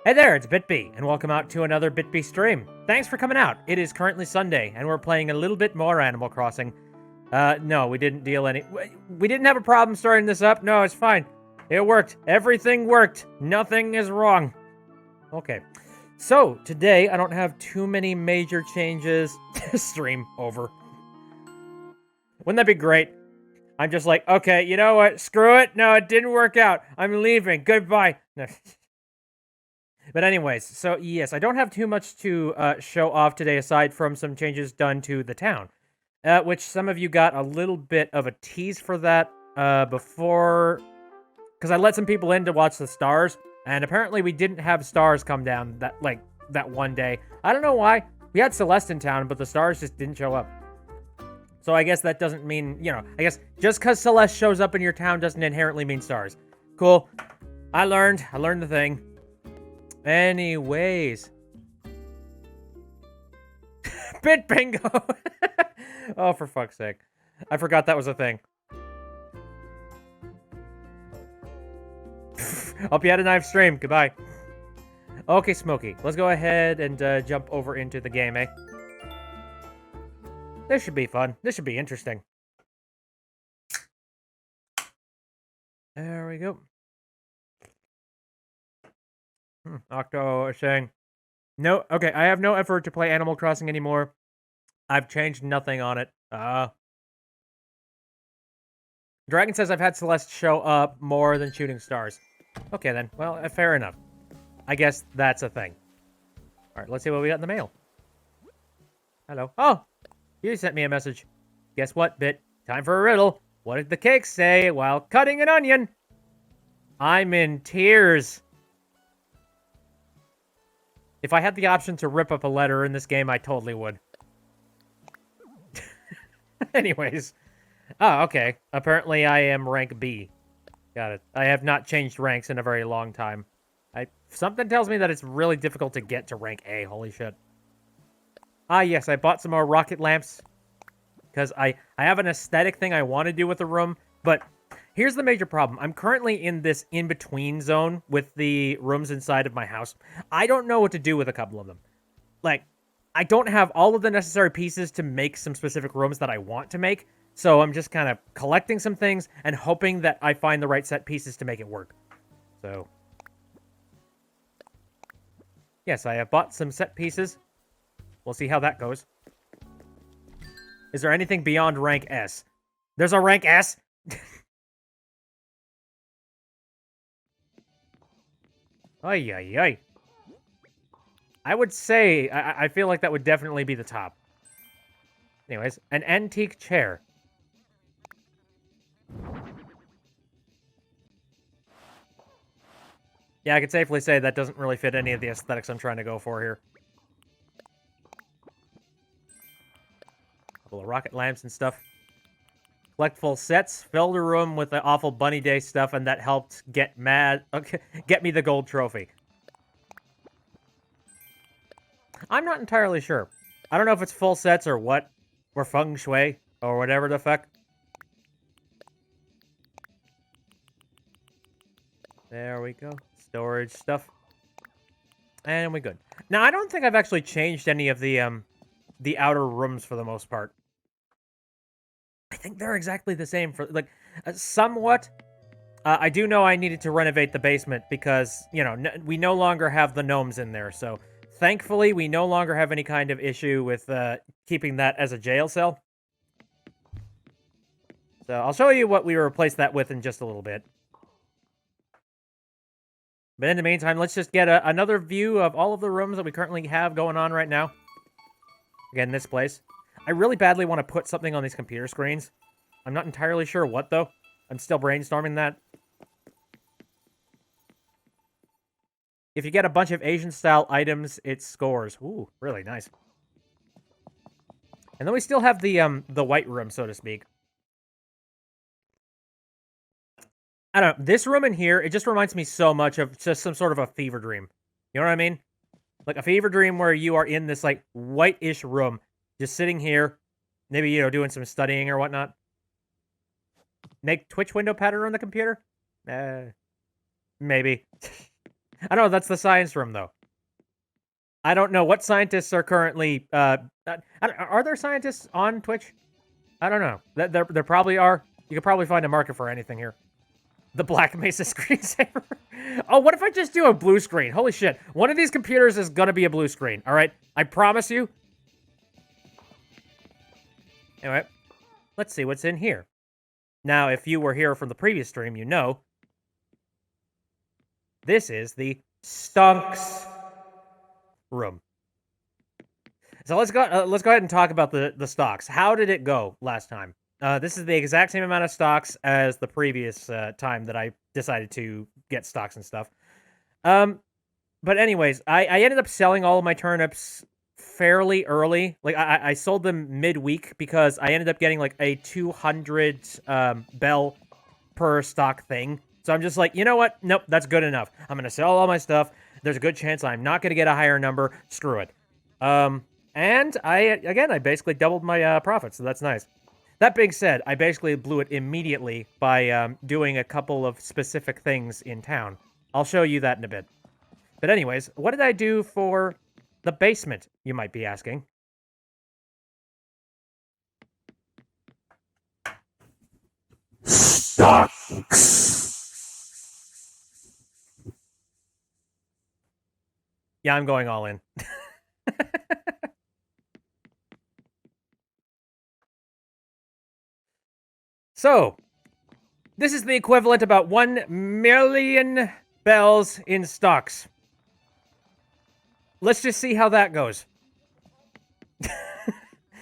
Hey there, it's BitB, and welcome out to another BitB stream. Thanks for coming out. It is currently Sunday, and we're playing a little bit more Animal Crossing. No, we didn't deal any... We didn't have a problem starting this up. No, it's fine. It worked. Everything worked. Nothing is wrong. Okay. So, today, I don't have too many major changes. Stream over. Wouldn't that be great? I'm just like, okay, you know what? Screw it. No, it didn't work out. I'm leaving. Goodbye. No. But anyways, so yes, I don't have too much to show off today aside from some changes done to the town, which some of you got a little bit of a tease for that before, because I let some people in to watch the stars, and apparently we didn't have stars come down that one day. I don't know why. We had Celeste in town, but the stars just didn't show up. So I guess that doesn't mean, I guess just because Celeste shows up in your town doesn't inherently mean stars. Cool. I learned the thing. Anyways. Bit bingo! Oh, for fuck's sake. I forgot that was a thing. Hope you had a nice stream. Goodbye. Okay, Smokey. Let's go ahead and jump over into the game, eh? This should be fun. This should be interesting. There we go. Octo is saying, no, okay, I have no effort to play Animal Crossing anymore. I've changed nothing on it. Dragon says I've had Celeste show up more than shooting stars. Okay then, well, fair enough. I guess that's a thing. Alright, let's see what we got in the mail. Hello. Oh, you sent me a message. Guess what, Bit? Time for a riddle. What did the cake say while cutting an onion? I'm in tears. If I had the option to rip up a letter in this game, I totally would. Anyways. Oh, okay. Apparently I am rank B. Got it. I have not changed ranks in a very long time. Something tells me that it's really difficult to get to rank A. Holy shit. Ah, yes. I bought some more rocket lamps. Because I have an aesthetic thing I want to do with the room. But here's the major problem. I'm currently in this in-between zone with the rooms inside of my house. I don't know what to do with a couple of them. Like, I don't have all of the necessary pieces to make some specific rooms that I want to make. So I'm just kind of collecting some things and hoping that I find the right set pieces to make it work. So, yes, I have bought some set pieces. We'll see how that goes. Is there anything beyond rank S? There's a rank S? Ay, ay, ay. I would say, I feel like that would definitely be the top. Anyways, an antique chair. Yeah, I could safely say that doesn't really fit any of the aesthetics I'm trying to go for here. Couple of rocket lamps and stuff. Collect full sets, filled a room with the awful Bunny Day stuff, and that helped get me the gold trophy. I'm not entirely sure. I don't know if it's full sets or what, or feng shui, or whatever the fuck. There we go. Storage stuff. And we're good. Now, I don't think I've actually changed any of the outer rooms for the most part. I think they're exactly the same for, like, somewhat. I do know I needed to renovate the basement because, we no longer have the gnomes in there, so thankfully we no longer have any kind of issue with keeping that as a jail cell. So I'll show you what we replaced that with in just a little bit. But in the meantime, let's just get another view of all of the rooms that we currently have going on right now. Again, this place. I really badly want to put something on these computer screens. I'm not entirely sure what, though. I'm still brainstorming that. If you get a bunch of Asian-style items, it scores. Ooh, really nice. And then we still have the white room, so to speak. I don't know. This room in here, it just reminds me so much of just some sort of a fever dream. You know what I mean? Like a fever dream where you are in this, like, white-ish room, just sitting here, maybe, doing some studying or whatnot. Make Twitch window pattern on the computer? Maybe. I know, that's the science room, though. I don't know what scientists are currently, are there scientists on Twitch? I don't know. There probably are. You could probably find a market for anything here. The Black Mesa screensaver. Oh, what if I just do a blue screen? Holy shit. One of these computers is gonna be a blue screen, alright? I promise you. Anyway, let's see what's in here. Now, if you were here from the previous stream, you know. This is the Stonks room. So let's go ahead and talk about the stocks. How did it go last time? This is the exact same amount of stocks as the previous time that I decided to get stocks and stuff. But anyways, I ended up selling all of my turnips fairly early. Like, I sold them midweek because I ended up getting, like, a 200 bell per stock thing. So I'm just like, you know what? Nope, that's good enough. I'm going to sell all my stuff. There's a good chance I'm not going to get a higher number. Screw it. And I basically doubled my profits, so that's nice. That being said, I basically blew it immediately by doing a couple of specific things in town. I'll show you that in a bit. But anyways, what did I do for the basement, you might be asking? Stocks. Yeah, I'm going all in. So, this is the equivalent about 1 million bells in stocks. Let's just see how that goes.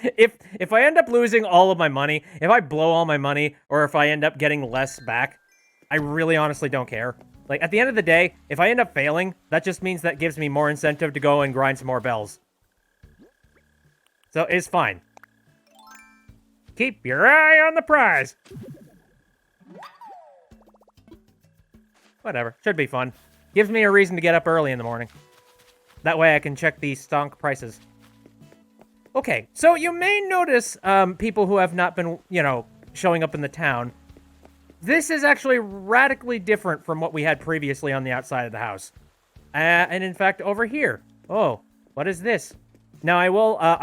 If I end up losing all of my money, if I blow all my money, or if I end up getting less back, I really honestly don't care. Like, at the end of the day, if I end up failing, that just means that gives me more incentive to go and grind some more bells. So, it's fine. Keep your eye on the prize. Whatever. Should be fun. Gives me a reason to get up early in the morning. That way I can check the stonk prices. Okay, so you may notice people who have not been, showing up in the town. This is actually radically different from what we had previously on the outside of the house. And in fact, over here. Oh, what is this? Now, I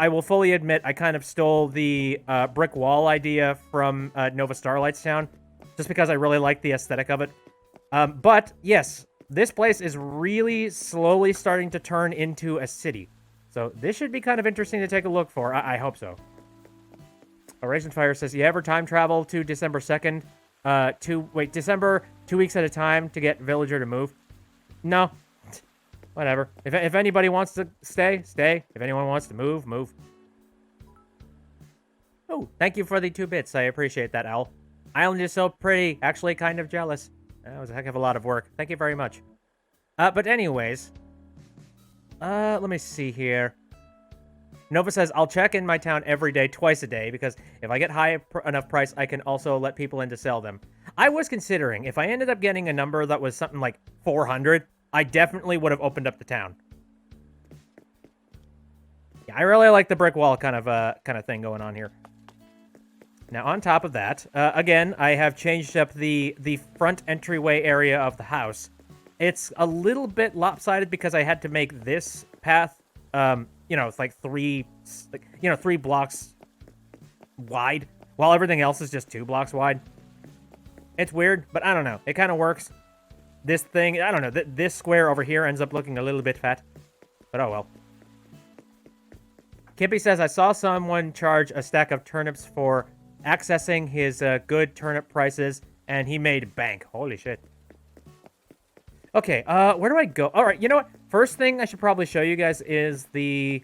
will fully admit I kind of stole the brick wall idea from Nova Starlight's town, just because I really like the aesthetic of it. But, yes, this place is really slowly starting to turn into a city. So this should be kind of interesting to take a look for. I hope so. Oration Fire says, you ever time travel to December 2nd? December 2 weeks at a time to get Villager to move? No. Whatever. If anybody wants to stay, stay. If anyone wants to move, move. Oh, thank you for the 2 bits. I appreciate that, Al. Island is so pretty. Actually, kind of jealous. That was a heck of a lot of work. Thank you very much. But anyways. Let me see here. Nova says, I'll check in my town every day, twice a day, because if I get high enough price, I can also let people in to sell them. I was considering, if I ended up getting a number that was something like 400, I definitely would have opened up the town. Yeah, I really like the brick wall kind of thing going on here. Now, on top of that, again, I have changed up the front entryway area of the house. It's a little bit lopsided because I had to make this path, it's like 3 blocks wide, while everything else is just 2 blocks wide. It's weird, but I don't know. It kind of works. This thing, I don't know. This square over here ends up looking a little bit fat, but oh well. Kippy says, I saw someone charge a stack of turnips for accessing his good turnip prices, and he made bank. Holy shit. Okay, where do I go? All right, you know what? First thing I should probably show you guys is the,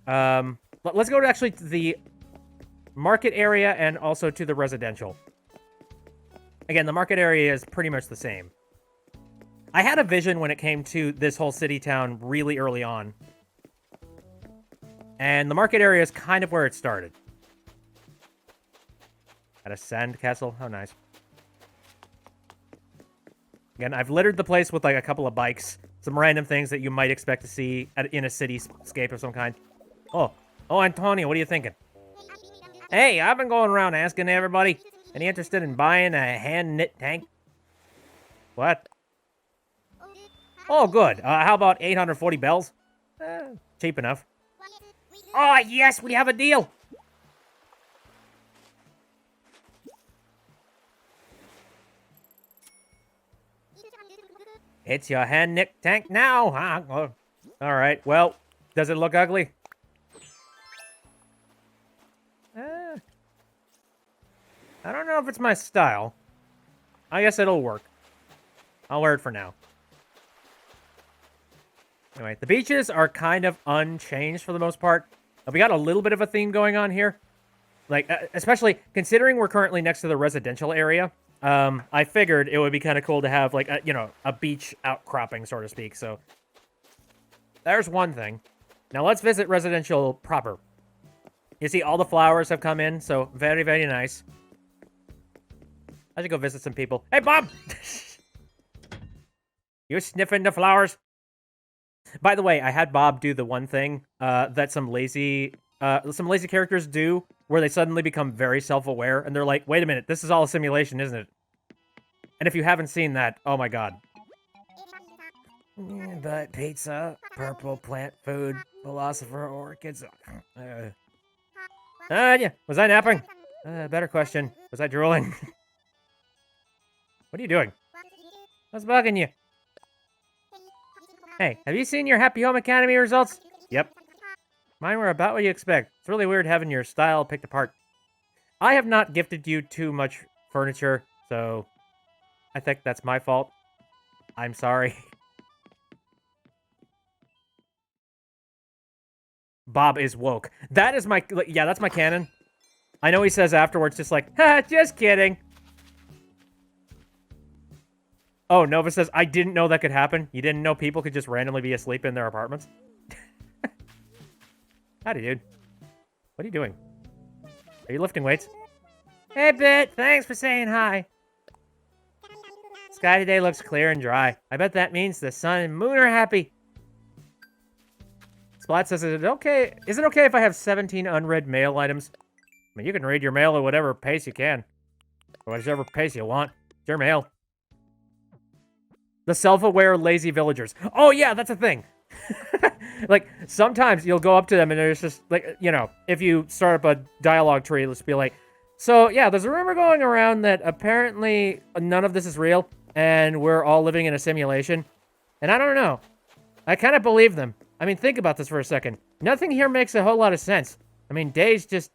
let's go to actually the market area and also to the residential. Again, the market area is pretty much the same. I had a vision when it came to this whole city town really early on. And the market area is kind of where it started. At a sand castle, how nice. Again, I've littered the place with like a couple of bikes, some random things that you might expect to see in a cityscape of some kind. Oh, Antonio, what are you thinking? Hey, I've been going around asking everybody, any interested in buying a hand-knit tank? What? Oh, good. How about 840 bells? Cheap enough. Oh, yes, we have a deal. It's your hand nick tank now, huh? Oh, all right, well, does it look ugly? I don't know if it's my style. I guess it'll work. I'll wear it for now. Anyway, the beaches are kind of unchanged for the most part. We got a little bit of a theme going on here. Like, especially considering we're currently next to the residential area. I figured it would be kind of cool to have, like, a beach outcropping, so to speak. So, there's one thing. Now, let's visit residential proper. You see, all the flowers have come in, so very, very nice. I should go visit some people. Hey, Bob! You sniffing the flowers? By the way, I had Bob do the one thing that some lazy characters do, where they suddenly become very self-aware, and they're like, wait a minute, this is all a simulation, isn't it? And if you haven't seen that, oh my god. But pizza, purple plant food, philosopher, orchids. Yeah, was I napping? Better question, was I drooling? What are you doing? What's bugging you? Hey, have you seen your Happy Home Academy results? Yep. Mine were about what you expect. It's really weird having your style picked apart. I have not gifted you too much furniture, so I think that's my fault. I'm sorry. Bob is woke. That is my... Yeah, that's my canon. I know he says afterwards just like, ha, just kidding. Oh, Nova says, I didn't know that could happen. You didn't know people could just randomly be asleep in their apartments? Howdy, dude. What are you doing? Are you lifting weights? Hey, Bit. Thanks for saying hi. Sky today looks clear and dry. I bet that means the sun and moon are happy. Splat says, is it okay if I have 17 unread mail items? I mean, you can read your mail at whatever pace you can. Or whichever pace you want. It's your mail. The self-aware lazy villagers. Oh, yeah, that's a thing. Like, sometimes you'll go up to them and there's just, like, if you start up a dialogue tree, let's be like, so, yeah, there's a rumor going around that apparently none of this is real and we're all living in a simulation. And I don't know. I kind of believe them. I mean, think about this for a second. Nothing here makes a whole lot of sense. I mean, days just...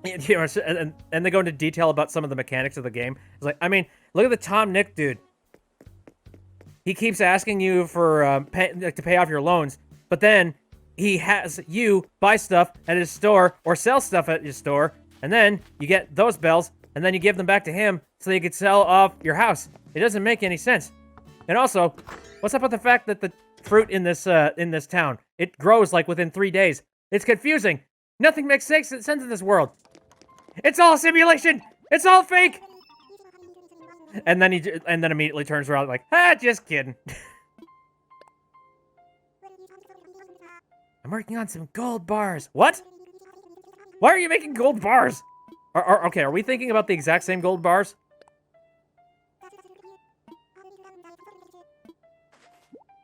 and they go into detail about some of the mechanics of the game. It's like, I mean, look at the Tom Nick dude. He keeps asking you for to pay off your loans, but then he has you buy stuff at his store or sell stuff at his store, and then you get those bells, and then you give them back to him so you could sell off your house. It doesn't make any sense. And also, what's up with the fact that the fruit in this town, it grows like within 3 days? It's confusing. Nothing makes sense in this world. It's all simulation. It's all fake. And then immediately turns around like, just kidding. I'm working on some gold bars. What? Why are you making gold bars? Okay, are we thinking about the exact same gold bars?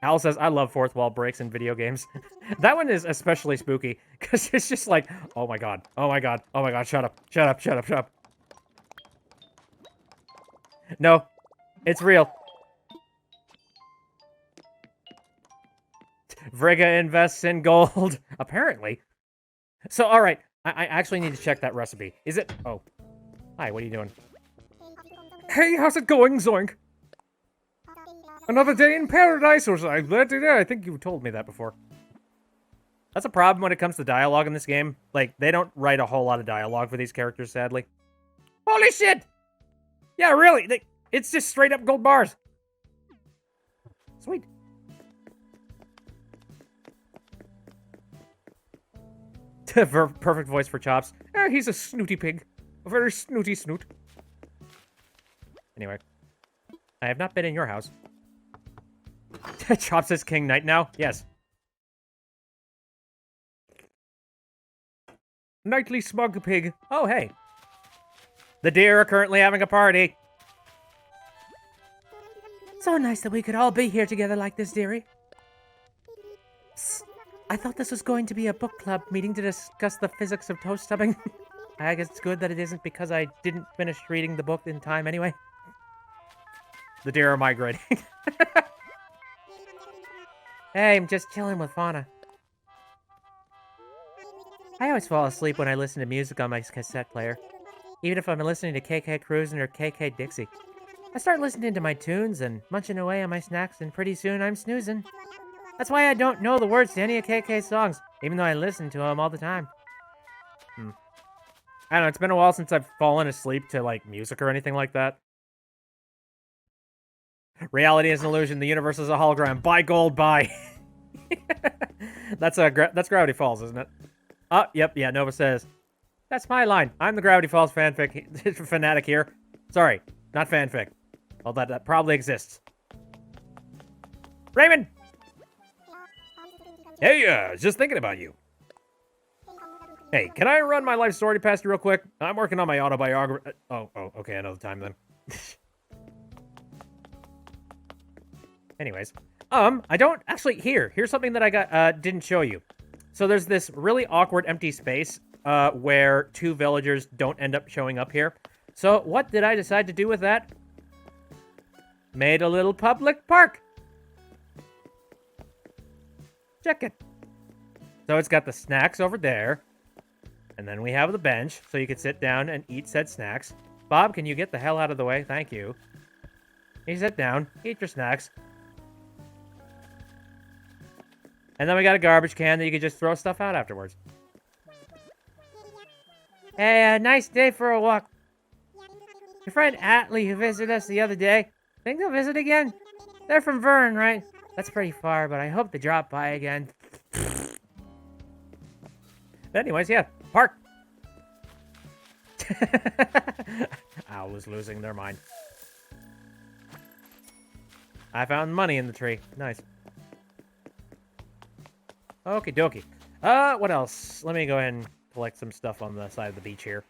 Al says, I love fourth wall breaks in video games. That one is especially spooky, because it's just like, oh my god, oh my god, oh my god, shut up, shut up, shut up, shut up. No, it's real. Vrega invests in gold. Apparently. So, alright. I actually need to check that recipe. Is it... Oh. Hi, what are you doing? Hey, how's it going, Zoink? Another day in paradise, or something. I think you told me that before. That's a problem when it comes to dialogue in this game. Like, they don't write a whole lot of dialogue for these characters, sadly. Holy shit! Yeah, really. It's just straight up gold bars. Sweet. Perfect voice for Chops. He's a snooty pig. A very snooty snoot. Anyway. I have not been in your house. Chops is King Knight now? Yes. Nightly smug pig. Oh, hey. The deer are currently having a party. So nice that we could all be here together like this, dearie. Psst. I thought this was going to be a book club meeting to discuss the physics of toe stubbing. I guess it's good that it isn't because I didn't finish reading the book in time anyway. The deer are migrating. Hey, I'm just chilling with Fauna. I always fall asleep when I listen to music on my cassette player. Even if I'm listening to KK Cruisin' or KK Dixie. I start listening to my tunes and munching away on my snacks, and pretty soon I'm snoozing. That's why I don't know the words to any of KK's songs, even though I listen to them all the time. I don't know, it's been a while since I've fallen asleep to, like, music or anything like that. Reality is an illusion, the universe is a hologram. Buy gold, buy! That's Gravity Falls, isn't it? Oh, yep, yeah, Nova says, that's my line. I'm the Gravity Falls fanfic fanatic here. Sorry, not fanfic. Although that probably exists. Raymond! Hey, just thinking about you. Hey, can I run my life story past you real quick? I'm working on my autobiography. Oh, okay, another time then. Anyways, I don't actually here's something that I got didn't show you. So there's this really awkward empty space where two villagers don't end up showing up here. So what did I decide to do with that? Made a little public park. Check it. So it's got the snacks over there. And then we have the bench, so you can sit down and eat said snacks. Bob, can you get the hell out of the way? Thank you. You sit down, eat your snacks. And then we got a garbage can that you can just throw stuff out afterwards. Hey, nice day for a walk. Your friend Atlee, who visited us the other day, think they'll visit again? They're from Vern, right? That's pretty far, but I hope they drop by again. Anyways, yeah, park. Owl is losing their mind. I found money in the tree. Nice. Okie dokie. What else? Let me go ahead and collect some stuff on the side of the beach here.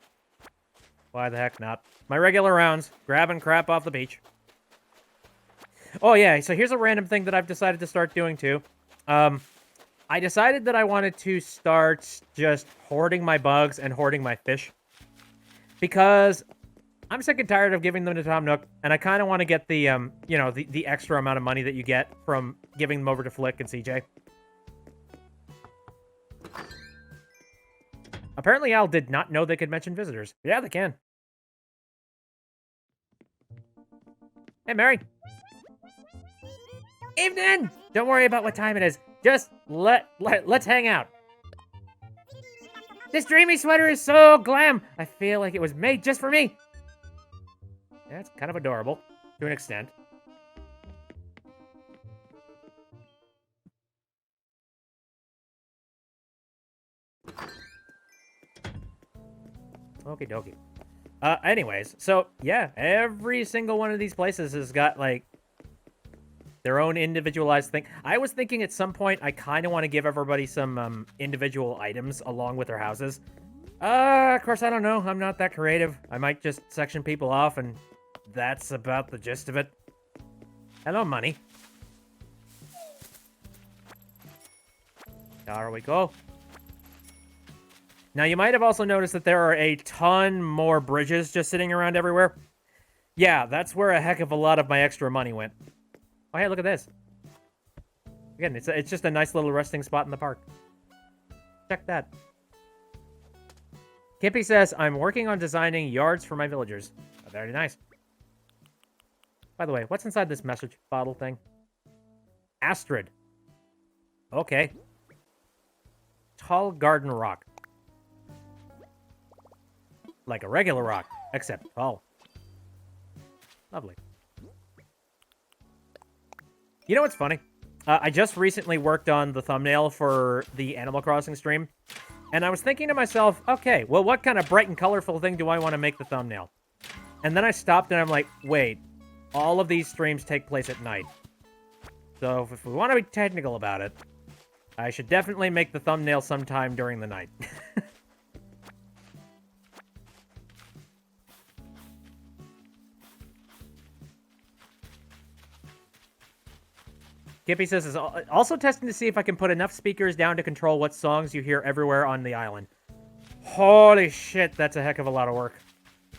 Why the heck not? My regular rounds. Grabbing crap off the beach. Oh, yeah. So here's a random thing that I've decided to start doing, too. I decided that I wanted to start just hoarding my bugs and hoarding my fish. Because I'm sick and tired of giving them to Tom Nook, and I kind of want to get the, you know, the extra amount of money that you get from giving them over to Flick and CJ. Apparently Al did not know they could mention visitors. Yeah, they can. Hey, Mary. Evening! Don't worry about what time it is. Just let's hang out. This dreamy sweater is so glam. I feel like it was made just for me. Yeah, it's kind of adorable to an extent. Okie dokie. Anyways, so yeah, every single one of these places has got like their own individualized thing. I was thinking at some point I kind of want to give everybody some individual items along with their houses. Of course, I don't know. I'm not that creative. I might just section people off, and that's about the gist of it. Hello, money. There we go. Now, you might have also noticed that there are a ton more bridges just sitting around everywhere. Yeah, that's where a heck of a lot of my extra money went. Oh, hey, look at this. Again, it's just a nice little resting spot in the park. Check that. Kippy says, I'm working on designing yards for my villagers. Oh, very nice. By the way, what's inside this message bottle thing? Astrid. Okay. Tall garden rock. Like a regular rock, except tall. Lovely. You know what's funny? I just recently worked on the thumbnail for the Animal Crossing stream, and I was thinking to myself, okay, well, what kind of bright and colorful thing do I want to make the thumbnail? And then I stopped and I'm like, wait, all of these streams take place at night. So if we want to be technical about it, I should definitely make the thumbnail sometime during the night. Kippy says, is also testing to see if I can put enough speakers down to control what songs you hear everywhere on the island. Holy shit, that's a heck of a lot of work.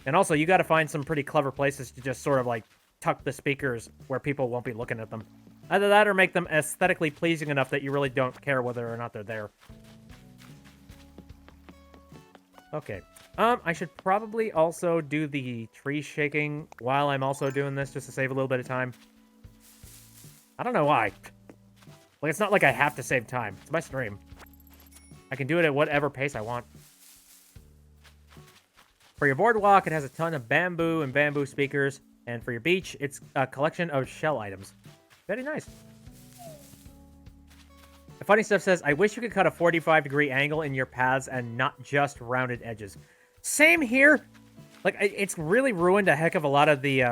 And also, you gotta find some pretty clever places to just sort of, like, tuck the speakers where people won't be looking at them. Either that or make them aesthetically pleasing enough that you really don't care whether or not they're there. Okay. I should probably also do the tree shaking while I'm also doing this, just to save a little bit of time. I don't know why. Like, it's not like I have to save time. It's my stream. I can do it at whatever pace I want. For your boardwalk, it has a ton of bamboo and bamboo speakers. And for your beach, it's a collection of shell items. Very nice. The funny stuff says, I wish you could cut a 45-degree angle in your paths and not just rounded edges. Same here. Like, it's really ruined a heck of a lot of the,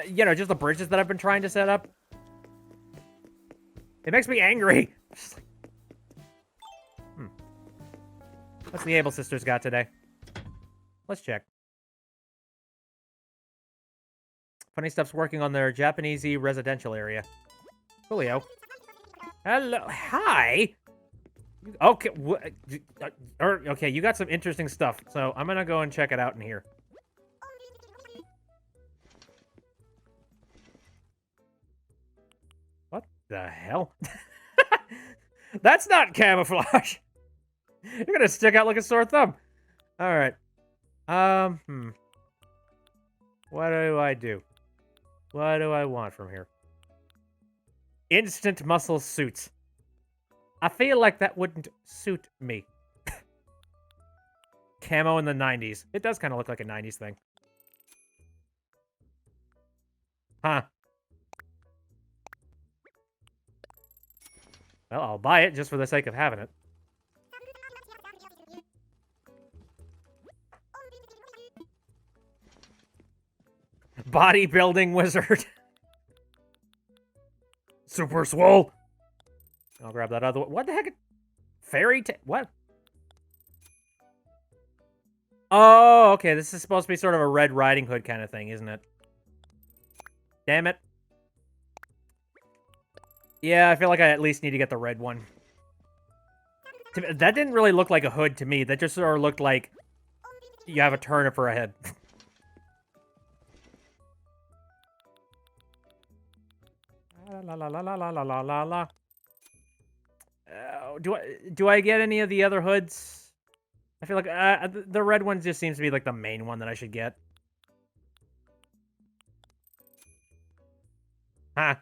you know, just the bridges that I've been trying to set up. It makes me angry. Just like, What's the Able Sisters got today? Let's check. Funny Stuff's working on their Japanesey residential area. Coolio. Hello. Hi. Okay. Okay, you got some interesting stuff. So I'm gonna go and check it out in here. What the hell? That's not camouflage. You're gonna stick out like a sore thumb. All right. What do I do? What do I want from here? Instant muscle suits. I feel like that wouldn't suit me. Camo in the 90s. It does kind of look like a 90s thing. Huh. Well, I'll buy it just for the sake of having it. Bodybuilding wizard. Super swole. I'll grab that other one. What the heck? Fairy tale? What? Oh, okay. This is supposed to be sort of a Red Riding Hood kind of thing, isn't it? Damn it. Yeah, I feel like I at least need to get the red one. That didn't really look like a hood to me. That just sort of looked like you have a turnip for a head. La la la la la la la la la. Do I get any of the other hoods? I feel like the red one just seems to be like the main one that I should get. Huh.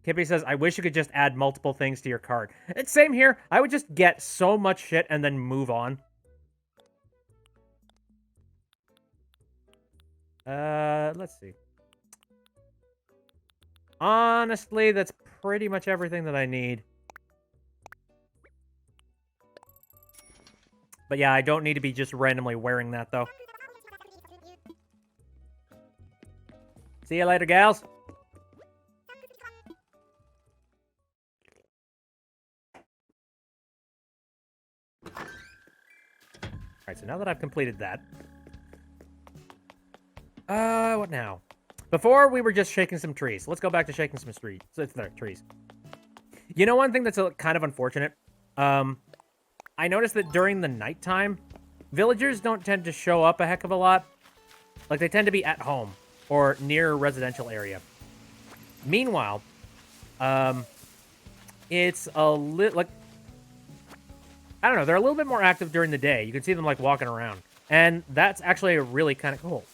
Kippy says, I wish you could just add multiple things to your cart. It's same here. I would just get so much shit and then move on. Let's see. Honestly, that's pretty much everything that I need. But yeah, I don't need to be just randomly wearing that, though. See you later, gals. Alright, so now that I've completed that... what now? Before, we were just shaking some trees. Let's go back to shaking some trees. You know one thing that's kind of unfortunate? I noticed that during the nighttime, villagers don't tend to show up a heck of a lot. Like, they tend to be at home or near a residential area. Meanwhile, it's a little, like, I don't know, they're a little bit more active during the day. You can see them, like, walking around. And that's actually really kind of cool.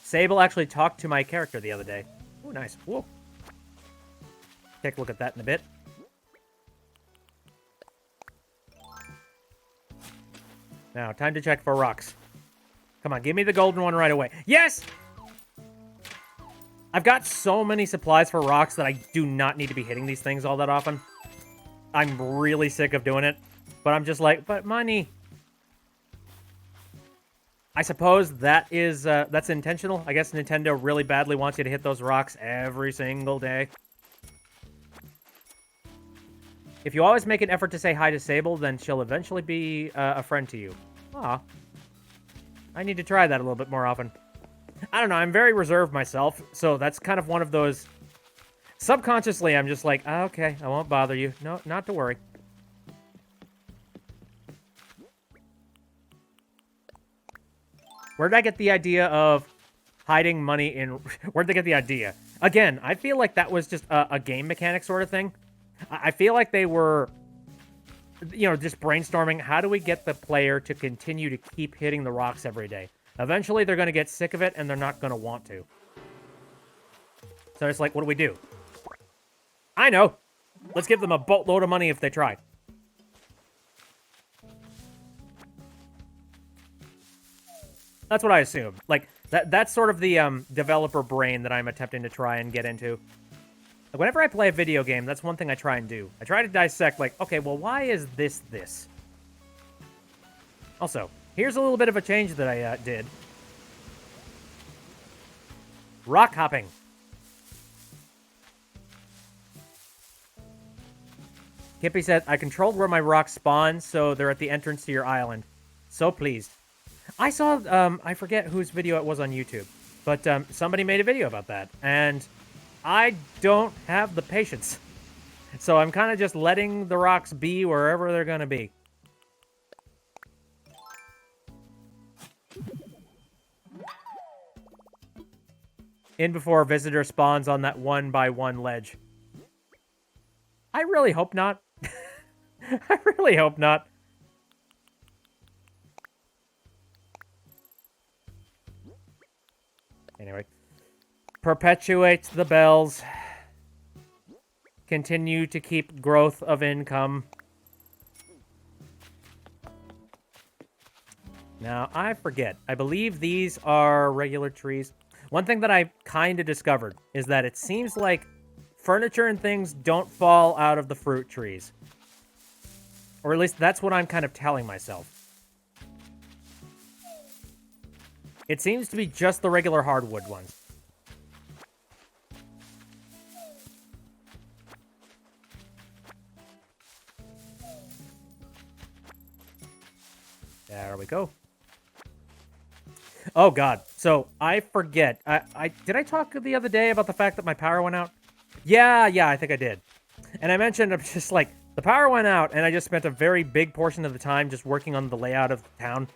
Sable actually talked to my character the other day. Oh, nice. Whoa. Take a look at that in a bit. Now, time to check for rocks. Come on, give me the golden one right away. Yes! I've got so many supplies for rocks that I do not need to be hitting these things all that often. I'm really sick of doing it. But I'm just like, but money. I suppose that is, that's intentional. I guess Nintendo really badly wants you to hit those rocks every single day. If you always make an effort to say hi to Sable, then she'll eventually be a friend to you. Aw. I need to try that a little bit more often. I don't know. I'm very reserved myself, so that's kind of one of those... Subconsciously, I'm just like, oh, okay, I won't bother you. No, not to worry. Where did I get the idea of hiding money in... Where'd they get the idea? Again, I feel like that was just a game mechanic sort of thing. I feel like they were, you know, just brainstorming, how do we get the player to continue to keep hitting the rocks every day? Eventually, they're going to get sick of it, and they're not going to want to. So it's like, what do we do? I know. Let's give them a boatload of money if they try. That's what I assume. Like, that's sort of the developer brain that I'm attempting to try and get into. Like, whenever I play a video game, that's one thing I try and do. I try to dissect, like, okay, well, why is this this? Also, here's a little bit of a change that I did. Rock hopping. Kippy said, I controlled where my rocks spawn, so they're at the entrance to your island. So pleased. I saw, I forget whose video it was on YouTube, but somebody made a video about that, and I don't have the patience. So I'm kind of just letting the rocks be wherever they're going to be. In before a visitor spawns on that 1x1 ledge. I really hope not. I really hope not. Anyway. Perpetuate the bells. Continue to keep growth of income. Now, I forget. I believe these are regular trees. One thing that I kind of discovered is that it seems like furniture and things don't fall out of the fruit trees. Or at least that's what I'm kind of telling myself. It seems to be just the regular hardwood ones. There we go. Oh, God. So, I forget. Did I talk the other day about the fact that my power went out? Yeah, I think I did. And I mentioned, I'm just like, the power went out, and I just spent a very big portion of the time just working on the layout of the town.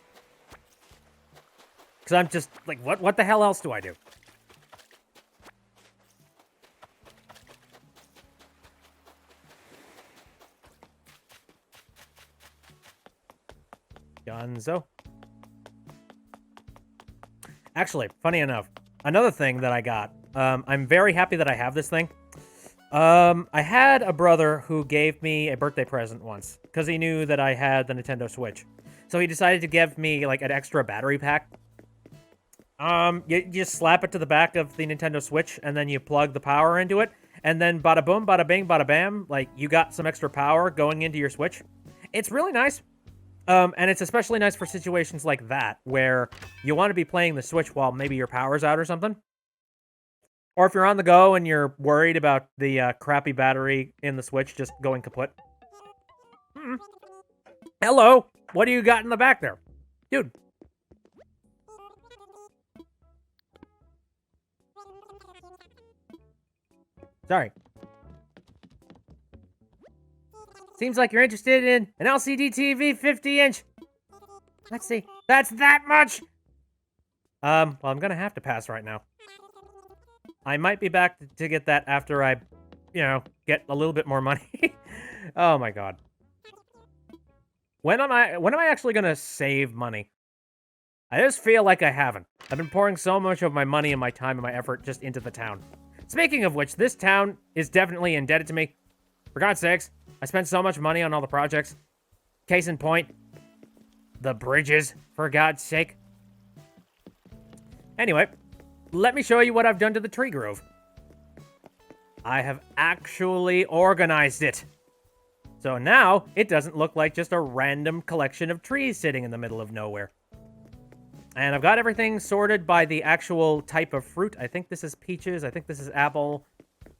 Because I'm just, like, what the hell else do I do? Gonzo. Actually, funny enough, another thing that I got, I'm very happy that I have this thing. I had a brother who gave me a birthday present once, because he knew that I had the Nintendo Switch. So he decided to give me, like, an extra battery pack. You just slap it to the back of the Nintendo Switch, and then you plug the power into it, and then bada boom, bada bing, bada bam, like, you got some extra power going into your Switch. It's really nice. And it's especially nice for situations like that, where you want to be playing the Switch while maybe your power's out or something. Or if you're on the go and you're worried about the crappy battery in the Switch just going kaput. Hello! What do you got in the back there? Dude. Sorry. Seems like you're interested in an LCD TV 50-inch. Let's see. That's that much! Well, I'm gonna have to pass right now. I might be back to get that after I, you know, get a little bit more money. Oh my god. When am I actually gonna save money? I just feel like I haven't. I've been pouring so much of my money and my time and my effort just into the town. Speaking of which, this town is definitely indebted to me. For God's sakes, I spent so much money on all the projects. Case in point, the bridges, for God's sake. Anyway, let me show you what I've done to the tree grove. I have actually organized it. So now, it doesn't look like just a random collection of trees sitting in the middle of nowhere. And I've got everything sorted by the actual type of fruit. I think this is peaches. I think this is apple.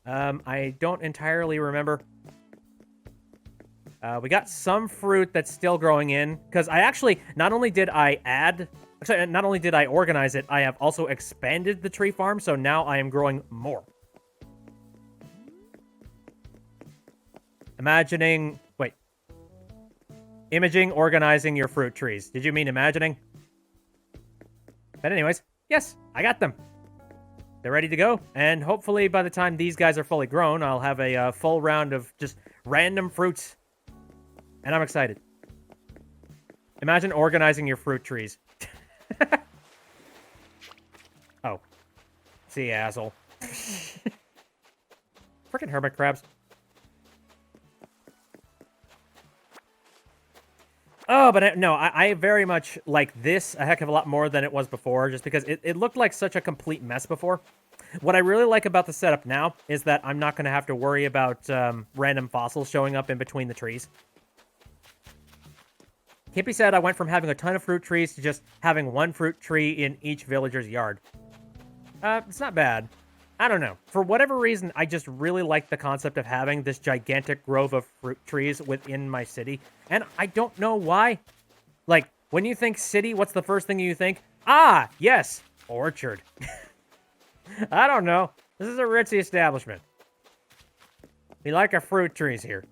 I don't entirely remember. We got some fruit that's still growing in. Because I actually, not only did I add Actually, not only did I organize it, I have also expanded the tree farm, so now I am growing more. Imaging, organizing your fruit trees. Did you mean imagining? But anyways, yes, I got them. They're ready to go, and hopefully by the time these guys are fully grown, I'll have a full round of just random fruits. And I'm excited. Imagine organizing your fruit trees. Oh. See, asshole. Frickin' hermit crabs. Oh, but no, I very much like this a heck of a lot more than it was before, just because it looked like such a complete mess before. What I really like about the setup now is that I'm not going to have to worry about random fossils showing up in between the trees. Kippy said I went from having a ton of fruit trees to just having one fruit tree in each villager's yard. It's not bad. I don't know. For whatever reason, I just really like the concept of having this gigantic grove of fruit trees within my city. And I don't know why. Like, when you think city, what's the first thing you think? Ah, yes, orchard. I don't know. This is a ritzy establishment. We like our fruit trees here.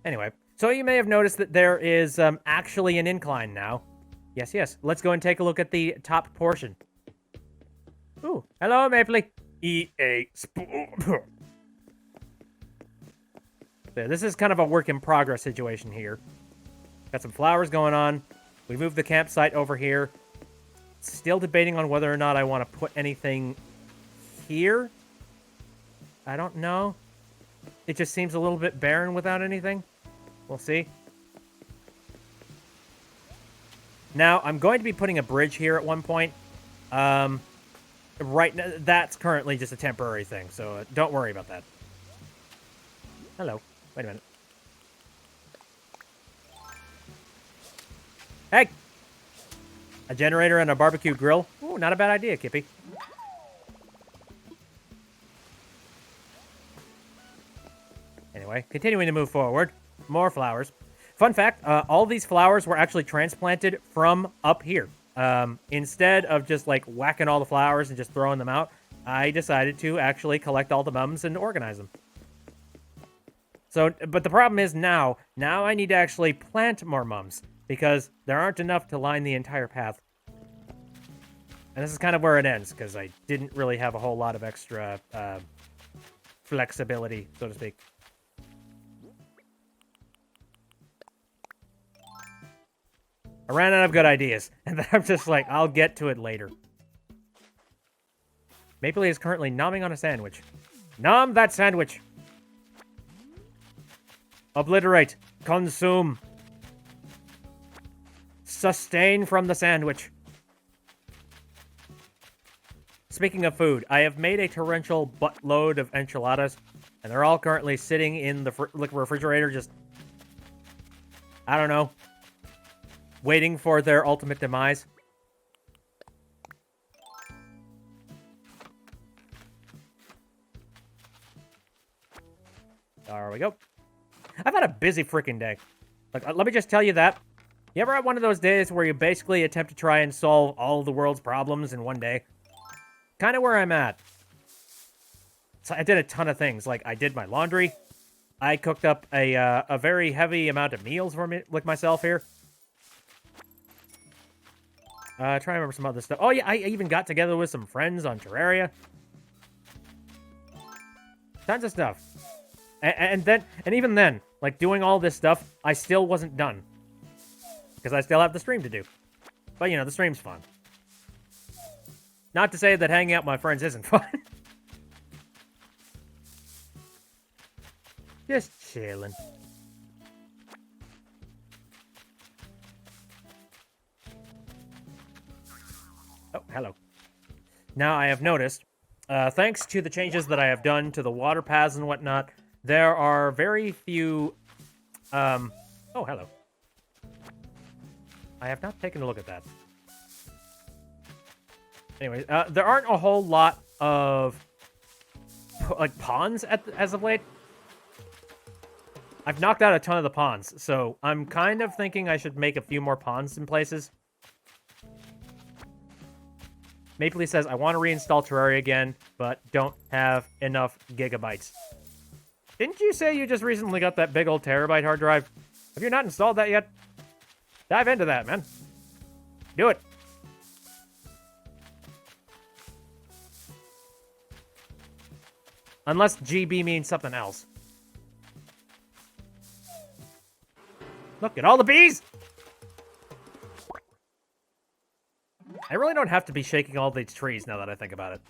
Anyway, so you may have noticed that there is actually an incline now. Yes. Let's go and take a look at the top portion. Ooh, hello, Mapley. EA Spoon. This is kind of a work in progress situation here. Got some flowers going on. We moved the campsite over here. Still debating on whether or not I want to put anything here. I don't know. It just seems a little bit barren without anything. We'll see. Now, I'm going to be putting a bridge here at one point. Right now, that's currently just a temporary thing, so don't worry about that. Hello. Wait a minute. Hey! A generator and a barbecue grill. Ooh, not a bad idea, Kippy. Anyway, continuing to move forward. More flowers. Fun fact, all these flowers were actually transplanted from up here. Instead of just, like, whacking all the flowers and just throwing them out, I decided to actually collect all the mums and organize them. So, but the problem is now I need to actually plant more mums, because there aren't enough to line the entire path. And this is kind of where it ends, because I didn't really have a whole lot of extra flexibility, so to speak. I ran out of good ideas, and then I'm just like, I'll get to it later. Mapley is currently nomming on a sandwich. Nom that sandwich! Obliterate. Consume. Sustain from the sandwich. Speaking of food, I have made a torrential buttload of enchiladas, and they're all currently sitting in the refrigerator, just, I don't know, waiting for their ultimate demise. There we go. I've had a busy freaking day. Like, let me just tell you that. You ever had one of those days where you basically attempt to try and solve all the world's problems in one day? Kind of where I'm at. So I did a ton of things. Like, I did my laundry. I cooked up a very heavy amount of meals for me, like myself here. Try to remember some other stuff. Oh, yeah, I even got together with some friends on Terraria. Tons of stuff. And even then, like, doing all this stuff, I still wasn't done. Because I still have the stream to do. But, you know, the stream's fun. Not to say that hanging out with my friends isn't fun. Just chilling. Oh, hello. Now, I have noticed, thanks to the changes that I have done to the water paths and whatnot, there are very few... Oh, hello. I have not taken a look at that. Anyway, there aren't a whole lot of, like, ponds as of late. I've knocked out a ton of the ponds, so I'm kind of thinking I should make a few more ponds in places. Maple Leaf says, I want to reinstall Terraria again, but don't have enough gigabytes. Didn't you say you just recently got that big old terabyte hard drive? Have you not installed that yet? Dive into that, man. Do it. Unless GB means something else. Look at all the bees! I really don't have to be shaking all these trees now that I think about it.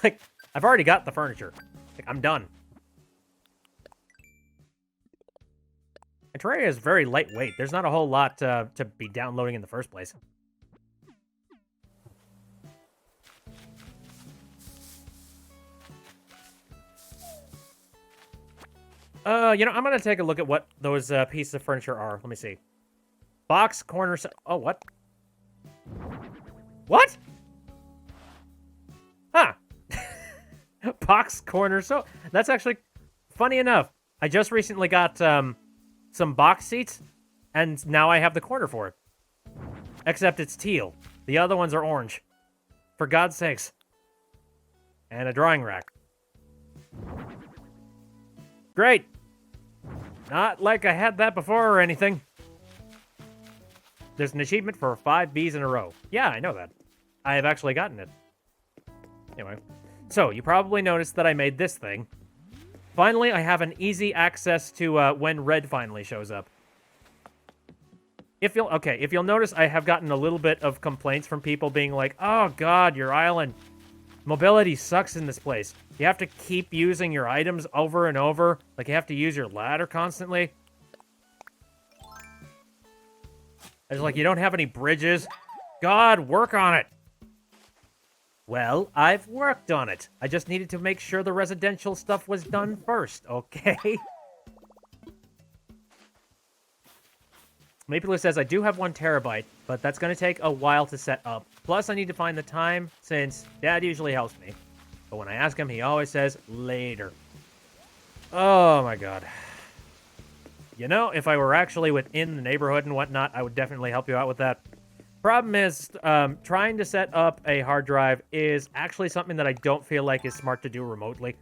Like, I've already got the furniture. Like, I'm done. And Terraria is very lightweight. There's not a whole lot to be downloading in the first place. You know, I'm gonna take a look at what those pieces of furniture are. Let me see. Box, corner, oh, what? What? Huh. Box, corner, so... That's actually funny enough. I just recently got some box seats, and now I have the corner for it. Except it's teal. The other ones are orange. For God's sakes. And a drawing rack. Great. Not like I had that before or anything. There's an achievement for 5 Bs in a row. Yeah, I know that. I have actually gotten it. Anyway. So, you probably noticed that I made this thing. Finally, I have an easy access to when Red finally shows up. If you'll notice, I have gotten a little bit of complaints from people being like, oh god, your island. Mobility sucks in this place. You have to keep using your items over and over. Like, you have to use your ladder constantly. It's like, you don't have any bridges. God, work on it. Well, I've worked on it. I just needed to make sure the residential stuff was done first, okay? Maple Leaf says, I do have 1 terabyte, but that's going to take a while to set up. Plus, I need to find the time, since Dad usually helps me. But when I ask him, he always says, later. Oh my god. You know, if I were actually within the neighborhood and whatnot, I would definitely help you out with that. Problem is, trying to set up a hard drive is actually something that I don't feel like is smart to do remotely.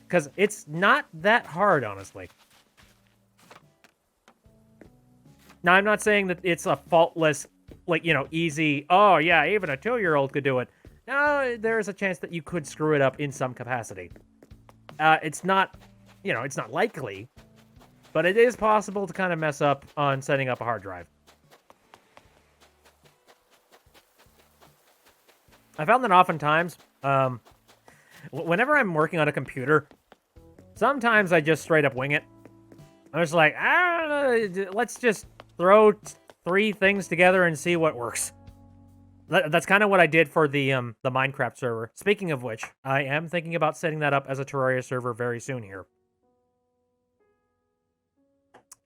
Because it's not that hard, honestly. Now, I'm not saying that it's a faultless, like, you know, easy, oh, yeah, even a 2-year-old could do it. No, there's a chance that you could screw it up in some capacity. It's not, you know, it's not likely, but it is possible to kind of mess up on setting up a hard drive. I found that oftentimes, whenever I'm working on a computer, sometimes I just straight up wing it. I'm just like, let's just throw 3 things together and see what works. That's kind of what I did for the Minecraft server. Speaking of which, I am thinking about setting that up as a Terraria server very soon here.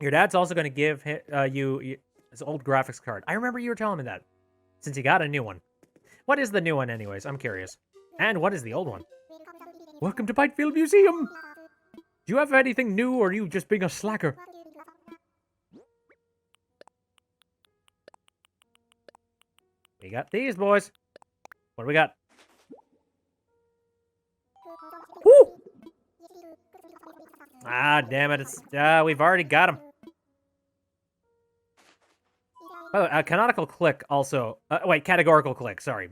Your dad's also going to give you his old graphics card. I remember you were telling me that, since he got a new one. What is the new one anyways? I'm curious. And what is the old one? Welcome to Bytefield Museum! Do you have anything new, or are you just being a slacker? We got these, boys. What do we got? Woo! Ah, damn it. It's, we've already got them. By the way, canonical click also... wait, categorical click, sorry.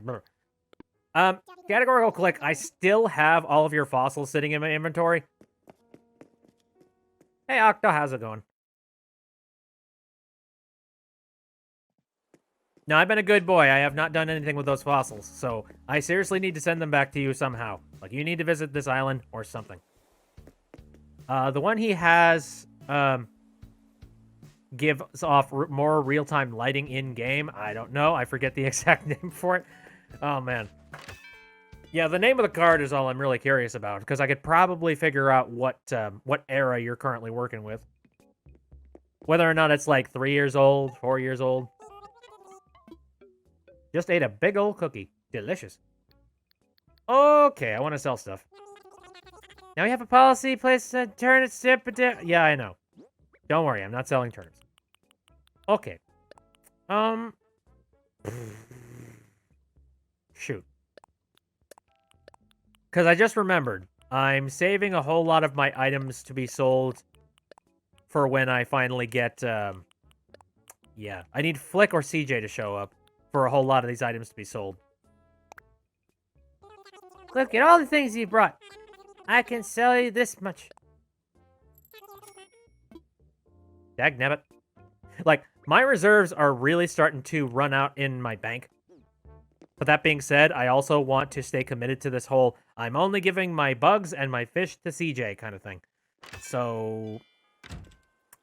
Categorical click, I still have all of your fossils sitting in my inventory. Hey, Octo, how's it going? No, I've been a good boy. I have not done anything with those fossils, so I seriously need to send them back to you somehow. Like, you need to visit this island or something. The one he has gives off more real-time lighting in-game. I don't know. I forget the exact name for it. Oh, man. Yeah, the name of the card is all I'm really curious about, because I could probably figure out what era you're currently working with. Whether or not it's like 3 years old, 4 years old. Just ate a big old cookie. Delicious. Okay, I want to sell stuff. Now we have a policy, place a turnip, sip, yeah, I know. Don't worry, I'm not selling turnips. Okay. Shoot. Because I just remembered, I'm saving a whole lot of my items to be sold for when I finally get, yeah. I need Flick or CJ to show up for a whole lot of these items to be sold. Look at all the things you brought. I can sell you this much. Dagnabbit. Like, my reserves are really starting to run out in my bank. But that being said, I also want to stay committed to this whole I'm only giving my bugs and my fish to CJ kind of thing. So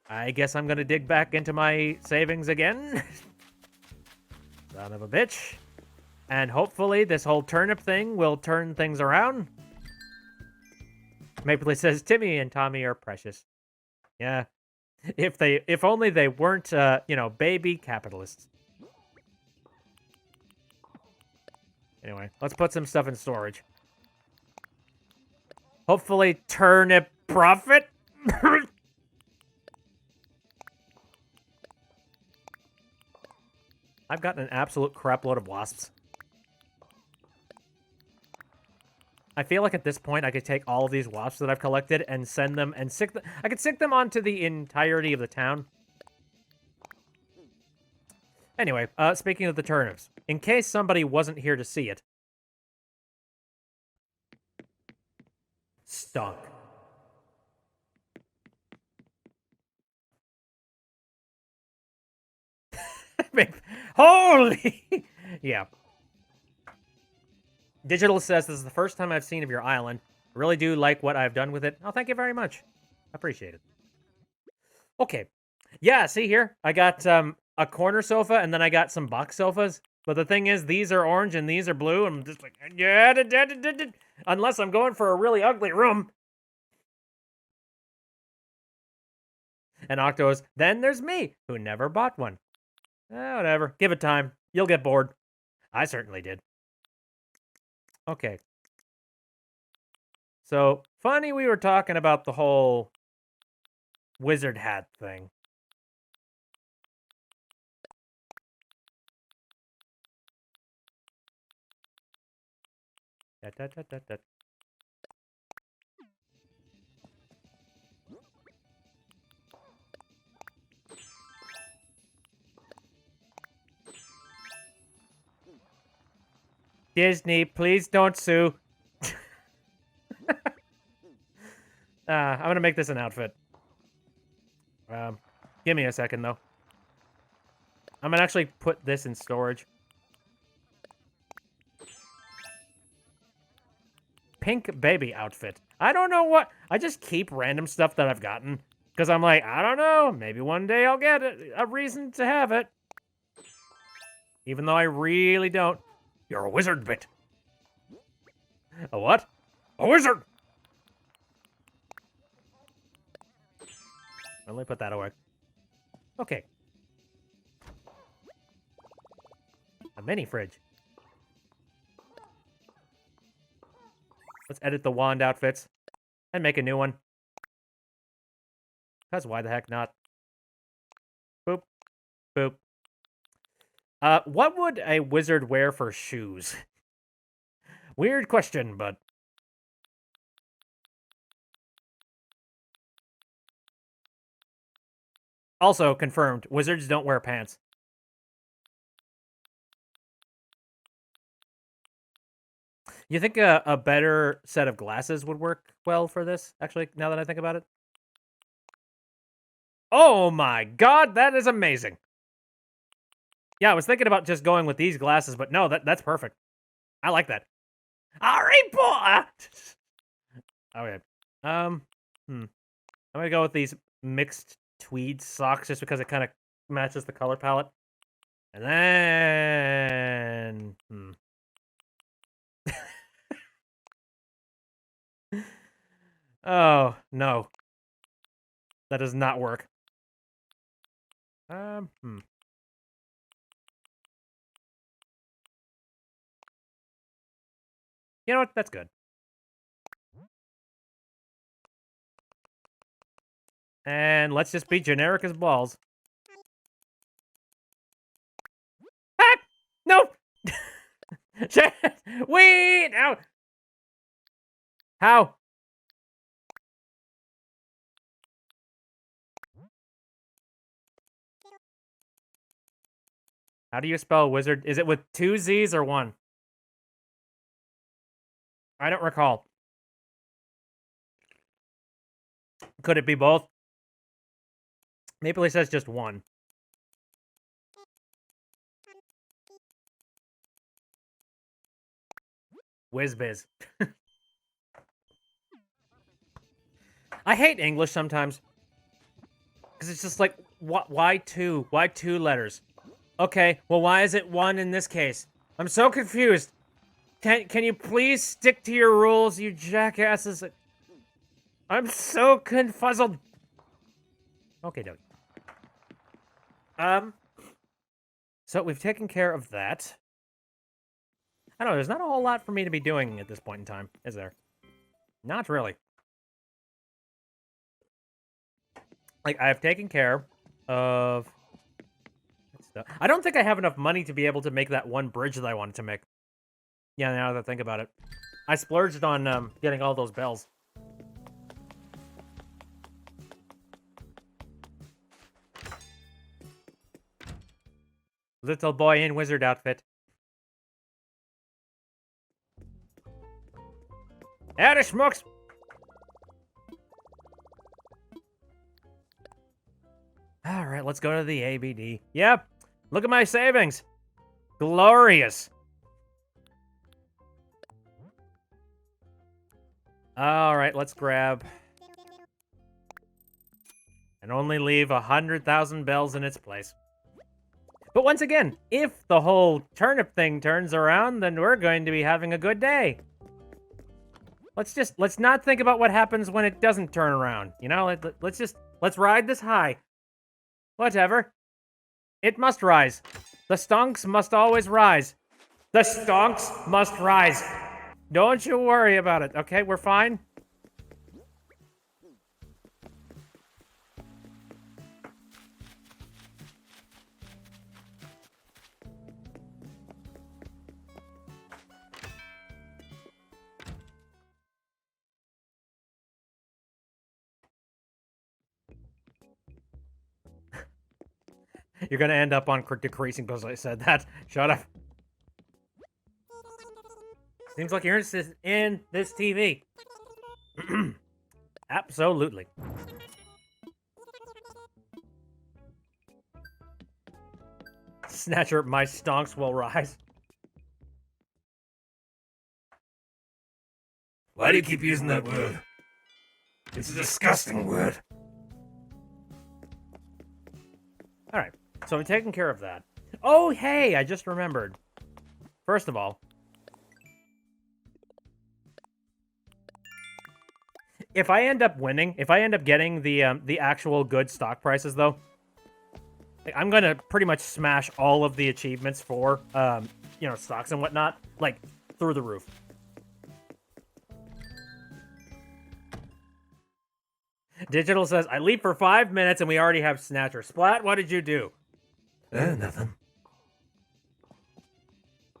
I guess I'm going to dig back into my savings again. Son of a bitch. And hopefully this whole turnip thing will turn things around. Mapley says Timmy and Tommy are precious. Yeah. If only they weren't, you know, baby capitalists. Anyway, let's put some stuff in storage. Hopefully turnip profit. I've gotten an absolute crapload of wasps. I feel like at this point I could take all of these wasps that I've collected and send them and sick them. I could sick them onto the entirety of the town. Anyway, speaking of the turnips, in case somebody wasn't here to see it. Stunk. Holy! Yeah. Digital says, this is the first time I've seen of your island. I really do like what I've done with it. Oh, thank you very much. Appreciate it. Okay. Yeah, see here? I got a corner sofa, and then I got some box sofas. But the thing is, these are orange and these are blue. I'm just like, yeah, unless I'm going for a really ugly room. And Octo's, then there's me, who never bought one. Whatever. Give it time. You'll get bored. I certainly did. Okay. So, funny we were talking about the whole wizard hat thing. Disney, please don't sue. I'm gonna make this an outfit. Give me a second, though. I'm gonna actually put this in storage. Pink baby outfit. I don't know what... I just keep random stuff that I've gotten. Because I'm like, I don't know. Maybe one day I'll get a reason to have it. Even though I really don't. You're a wizard, Bit. A what? A wizard! Let me put that away. Okay. A mini fridge. Let's edit the wand outfits. And make a new one. Because why the heck not? Boop. Boop. What would a wizard wear for shoes? Weird question, but... Also, confirmed, wizards don't wear pants. You think a better set of glasses would work well for this, actually, now that I think about it? Oh my god, that is amazing! Yeah, I was thinking about just going with these glasses, but no, that's perfect. I like that. Harry Potter! Okay. I'm gonna go with these mixed tweed socks just because it kind of matches the color palette. And then... Oh, no. That does not work. You know what? That's good. And let's just be generic as balls. Ah! Shit! Wait! Ow! How? How do you spell wizard? Is it with 2 Z's or 1? I don't recall. Could it be both? Maple Leaf says just 1. Whizbiz. I hate English sometimes. Because it's just like, why 2? Why 2 letters? Okay, well, why is it 1 in this case? I'm so confused. Can you please stick to your rules, you jackasses? I'm so confuzzled. Okay, doke. So we've taken care of that. I don't know, there's not a whole lot for me to be doing at this point in time, is there? Not really. Like, I've taken care of stuff. I don't think I have enough money to be able to make that one bridge that I wanted to make. Yeah, now that I think about it. I splurged on getting all those bells. Little boy in wizard outfit. Howdy, schmucks! Alright, let's go to the ABD. Yep, look at my savings. Glorious. Alright, let's grab... and only leave 100,000 bells in its place. But once again, if the whole turnip thing turns around, then we're going to be having a good day. Let's not think about what happens when it doesn't turn around. You know, let's ride this high. Whatever. It must rise. The stonks must always rise. The stonks must rise. Don't you worry about it, okay? We're fine. You're gonna end up on decreasing because I said that. Shut up. Seems like you're interested in this TV. Absolutely. Snatcher, my stonks will rise. Why do you keep using that word? It's a disgusting word. Alright, so we've taken care of that. Oh, hey, I just remembered. First of all, if I end up winning, if I end up getting the actual good stock prices, though, I'm gonna pretty much smash all of the achievements for, you know, stocks and whatnot, like, through the roof. Digital says, I leap for 5 minutes and we already have Snatcher. Splat, what did you do? Nothing.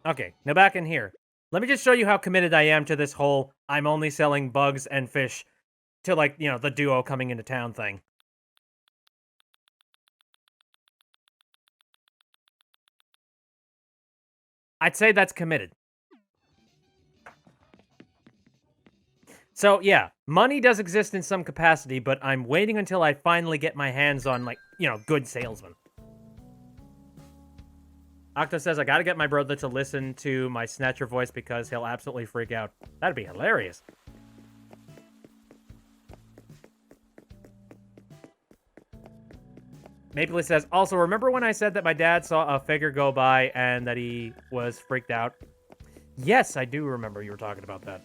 Okay, now back in here. Let me just show you how committed I am to this whole I'm only selling bugs and fish to, like, you know, the duo coming into town thing. I'd say that's committed. So, yeah, money does exist in some capacity, but I'm waiting until I finally get my hands on, like, you know, good salesmen. Octo says, I gotta get my brother to listen to my Snatcher voice because he'll absolutely freak out. That'd be hilarious. Mapley says, also, remember when I said that my dad saw a figure go by and that he was freaked out? Yes, I do remember you were talking about that.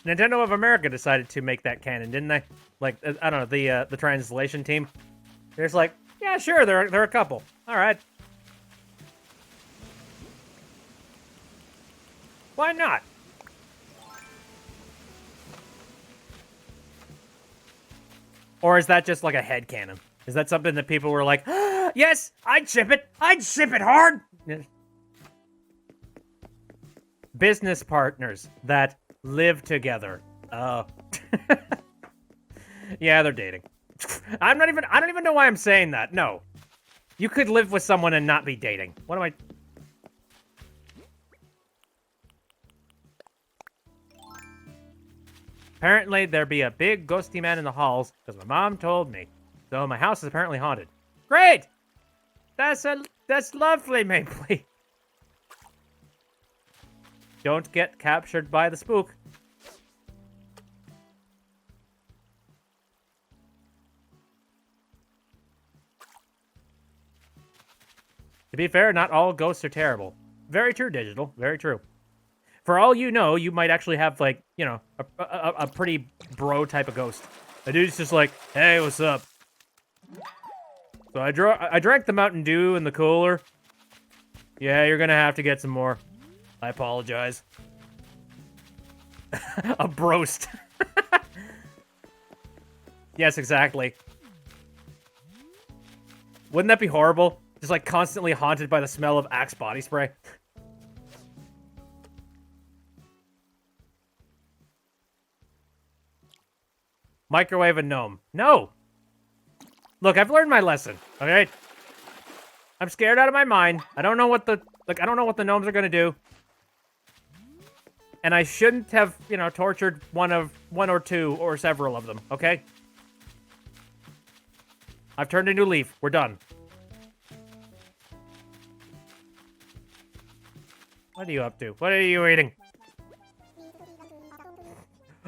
Nintendo of America decided to make that canon, didn't they? Like, I don't know, the translation team. They're just like, yeah, sure, they're a couple. All right. Why not? Or is that just like a headcanon? Is that something that people were like, yes, I'd ship it. I'd ship it hard. Business partners that live together. Oh. Yeah, they're dating. I don't even know why I'm saying that. No. You could live with someone and not be dating. What am I... Apparently, there be a big ghosty man in the halls, because my mom told me. So my house is apparently haunted. Great! That's lovely, Mapley. Don't get captured by the spook. To be fair, not all ghosts are terrible. Very true, Digital. Very true. For all you know, you might actually have, like, you know, a pretty bro type of ghost. A dude's just like, hey, what's up? So I drank the Mountain Dew in the cooler. Yeah, you're gonna have to get some more. I apologize. A broast. Yes, exactly. Wouldn't that be horrible? Just, like, constantly haunted by the smell of Axe body spray. Microwave a gnome. No! Look, I've learned my lesson, alright? I'm scared out of my mind. I don't know what the... Like, I don't know what the gnomes are gonna do. And I shouldn't have, you know, tortured one or two or several of them, okay? I've turned a new leaf. We're done. What are you up to? What are you eating?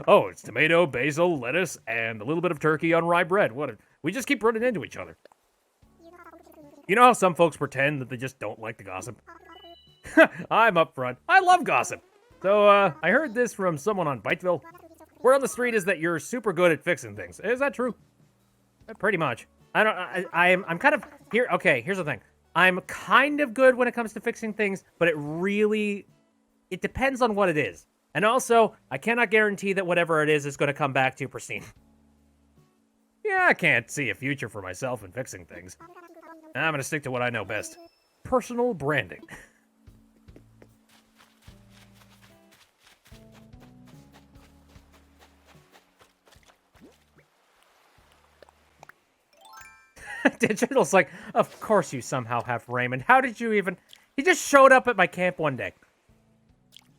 Oh, it's tomato, basil, lettuce, and a little bit of turkey on rye bread. We just keep running into each other. You know how some folks pretend that they just don't like to gossip? I'm up front. I love gossip. So, I heard this from someone on Byteville. Word on the street is that you're super good at fixing things. Is that true? Pretty much. I'm kind of... Here, okay, here's the thing. I'm kind of good when it comes to fixing things, but it depends on what it is. And also, I cannot guarantee that whatever it is going to come back to pristine. Yeah, I can't see a future for myself in fixing things. I'm gonna stick to what I know best. Personal branding. Digital's like, of course you somehow have Raymond. How did you even... He just showed up at my camp one day.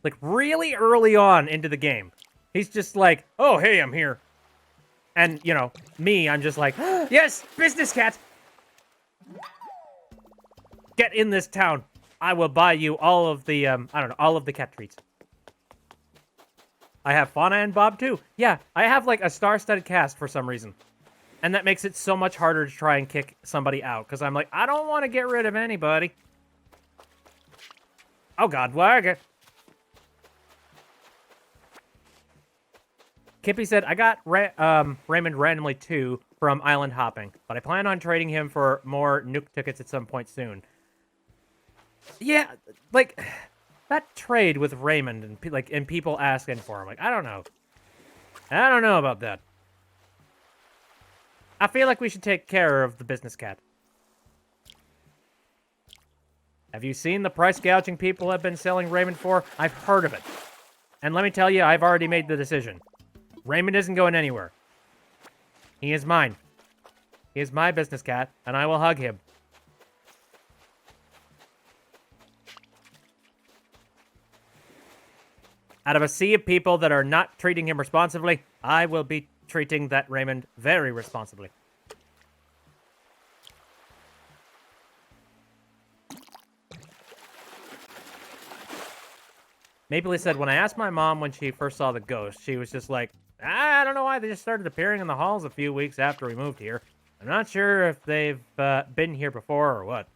Like, really early on into the game. He's just like, oh, hey, I'm here. And, you know, me, I'm just like, yes, business cat! Get in this town. I will buy you all of the, I don't know, all of the cat treats. I have Fauna and Bob, too. Yeah, I have, like, a star-studded cast for some reason. And that makes it so much harder to try and kick somebody out. Because I'm like, I don't want to get rid of anybody. Oh, God, why? Kippy said, I got Raymond randomly, too, from island hopping. But I plan on trading him for more nuke tickets at some point soon. Yeah, like, that trade with Raymond and people asking for him. Like, I don't know. I don't know about that. I feel like we should take care of the business cat. Have you seen the price gouging people have been selling Raymond for? I've heard of it. And let me tell you, I've already made the decision. Raymond isn't going anywhere. He is mine. He is my business cat, and I will hug him. Out of a sea of people that are not treating him responsibly, I will be treating that Raymond very responsibly. Mapley said, when I asked my mom when she first saw the ghost, she was just like, I don't know why they just started appearing in the halls a few weeks after we moved here. I'm not sure if they've been here before or what.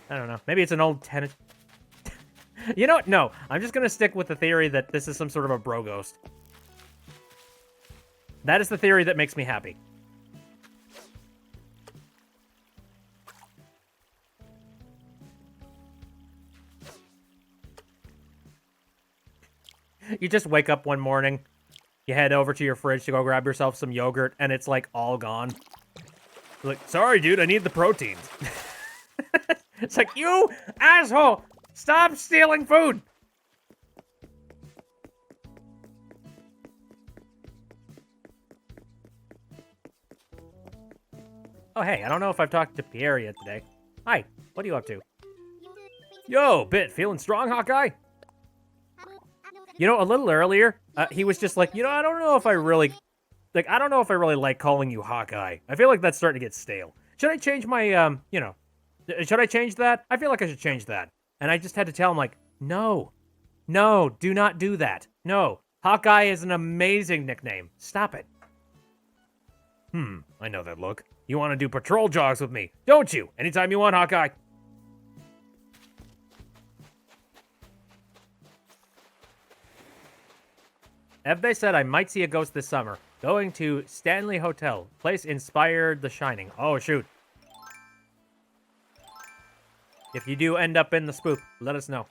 I don't know. Maybe it's an old tenant. You know what? No. I'm just going to stick with the theory that this is some sort of a bro ghost. That is the theory that makes me happy. You just wake up one morning, you head over to your fridge to go grab yourself some yogurt, and it's like all gone. Like, sorry, dude, I need the proteins. It's like, you asshole! Stop stealing food! Oh, hey, I don't know if I've talked to Pierre yet today. Hi, what are you up to? Yo, Bit, feeling strong, Hawkeye? You know, a little earlier, he was just like, I don't know if I really like calling you Hawkeye. I feel like that's starting to get stale. Should I change my, should I change that? I feel like I should change that. And I just had to tell him, like, no, do not do that. No, Hawkeye is an amazing nickname. Stop it. I know that look. You want to do patrol jogs with me, don't you? Anytime you want, Hawkeye. Evbe said I might see a ghost this summer. Going to Stanley Hotel. Place inspired The Shining. Oh, shoot. If you do end up in the spook, let us know.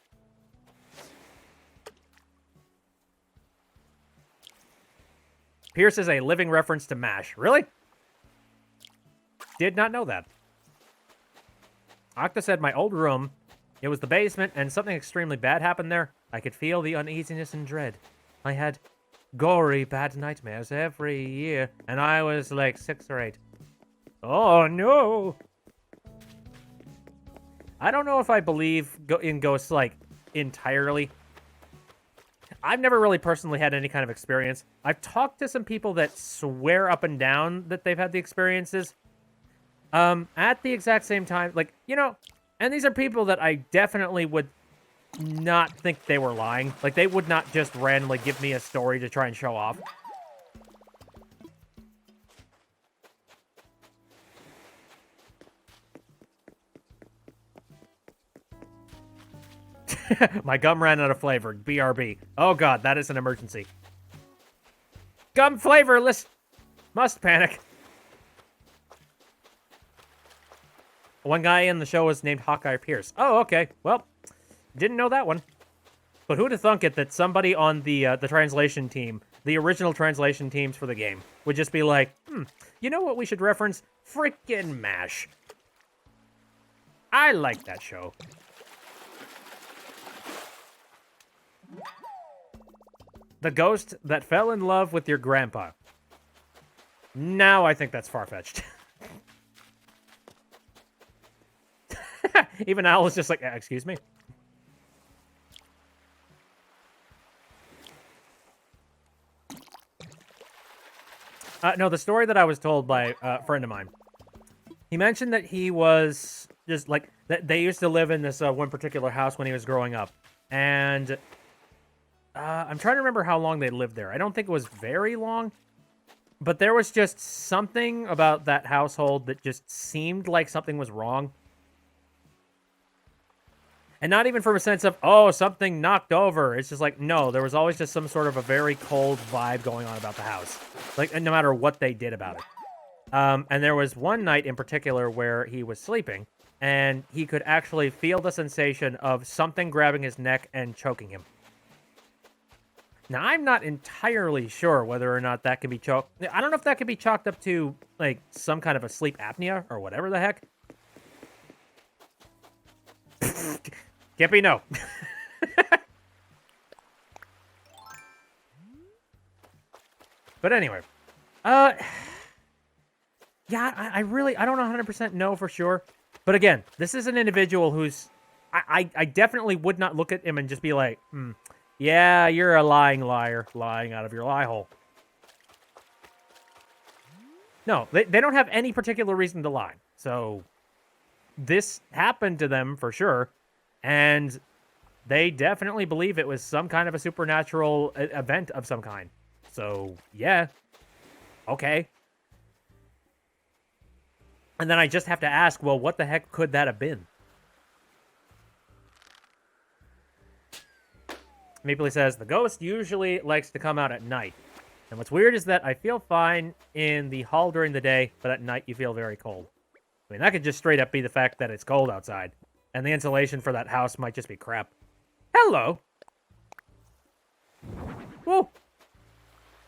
Pierce is a living reference to MASH. Really? Did not know that. Octa said my old room, it was the basement, and something extremely bad happened there. I could feel the uneasiness and dread. I had gory bad nightmares every year, and I was like 6 or 8. Oh, no! I don't know if I believe in ghosts, like, entirely. I've never really personally had any kind of experience. I've talked to some people that swear up and down that they've had the experiences. At the exact same time, like, and these are people that I definitely would not think they were lying. Like, they would not just randomly give me a story to try and show off. My gum ran out of flavor. BRB. Oh god, that is an emergency. Gum flavorless. Must panic. One guy in the show was named Hawkeye Pierce. Oh, okay. Well, didn't know that one. But who'd have thunk it that somebody on the translation team, the original translation teams for the game, would just be like, you know what we should reference? Frickin' MASH. I like that show. The ghost that fell in love with your grandpa. Now I think that's far-fetched. Even Al is just like, excuse me? No, the story that I was told by a friend of mine. He mentioned that he was just like, that they used to live in this one particular house when he was growing up. And I'm trying to remember how long they lived there. I don't think it was very long. But there was just something about that household that just seemed like something was wrong. And not even from a sense of, oh, something knocked over. It's just like, no, there was always just some sort of a very cold vibe going on about the house. Like, no matter what they did about it. And there was one night in particular where he was sleeping, and he could actually feel the sensation of something grabbing his neck and choking him. Now, I'm not entirely sure whether or not that can be chalked. I don't know if that can be chalked up to, like, some kind of a sleep apnea or whatever the heck. Can't be no. But anyway. Yeah, I don't 100% know for sure. But again, this is an individual who's... I definitely would not look at him and just be like, yeah, you're a lying liar, lying out of your lie hole. No, they don't have any particular reason to lie. So, this happened to them for sure. And they definitely believe it was some kind of a supernatural event of some kind. So, yeah. Okay. And then I just have to ask, well, what the heck could that have been? Mapley says, the ghost usually likes to come out at night. And what's weird is that I feel fine in the hall during the day, but at night you feel very cold. I mean, that could just straight up be the fact that it's cold outside. And the insulation for that house might just be crap. Hello! Whoa!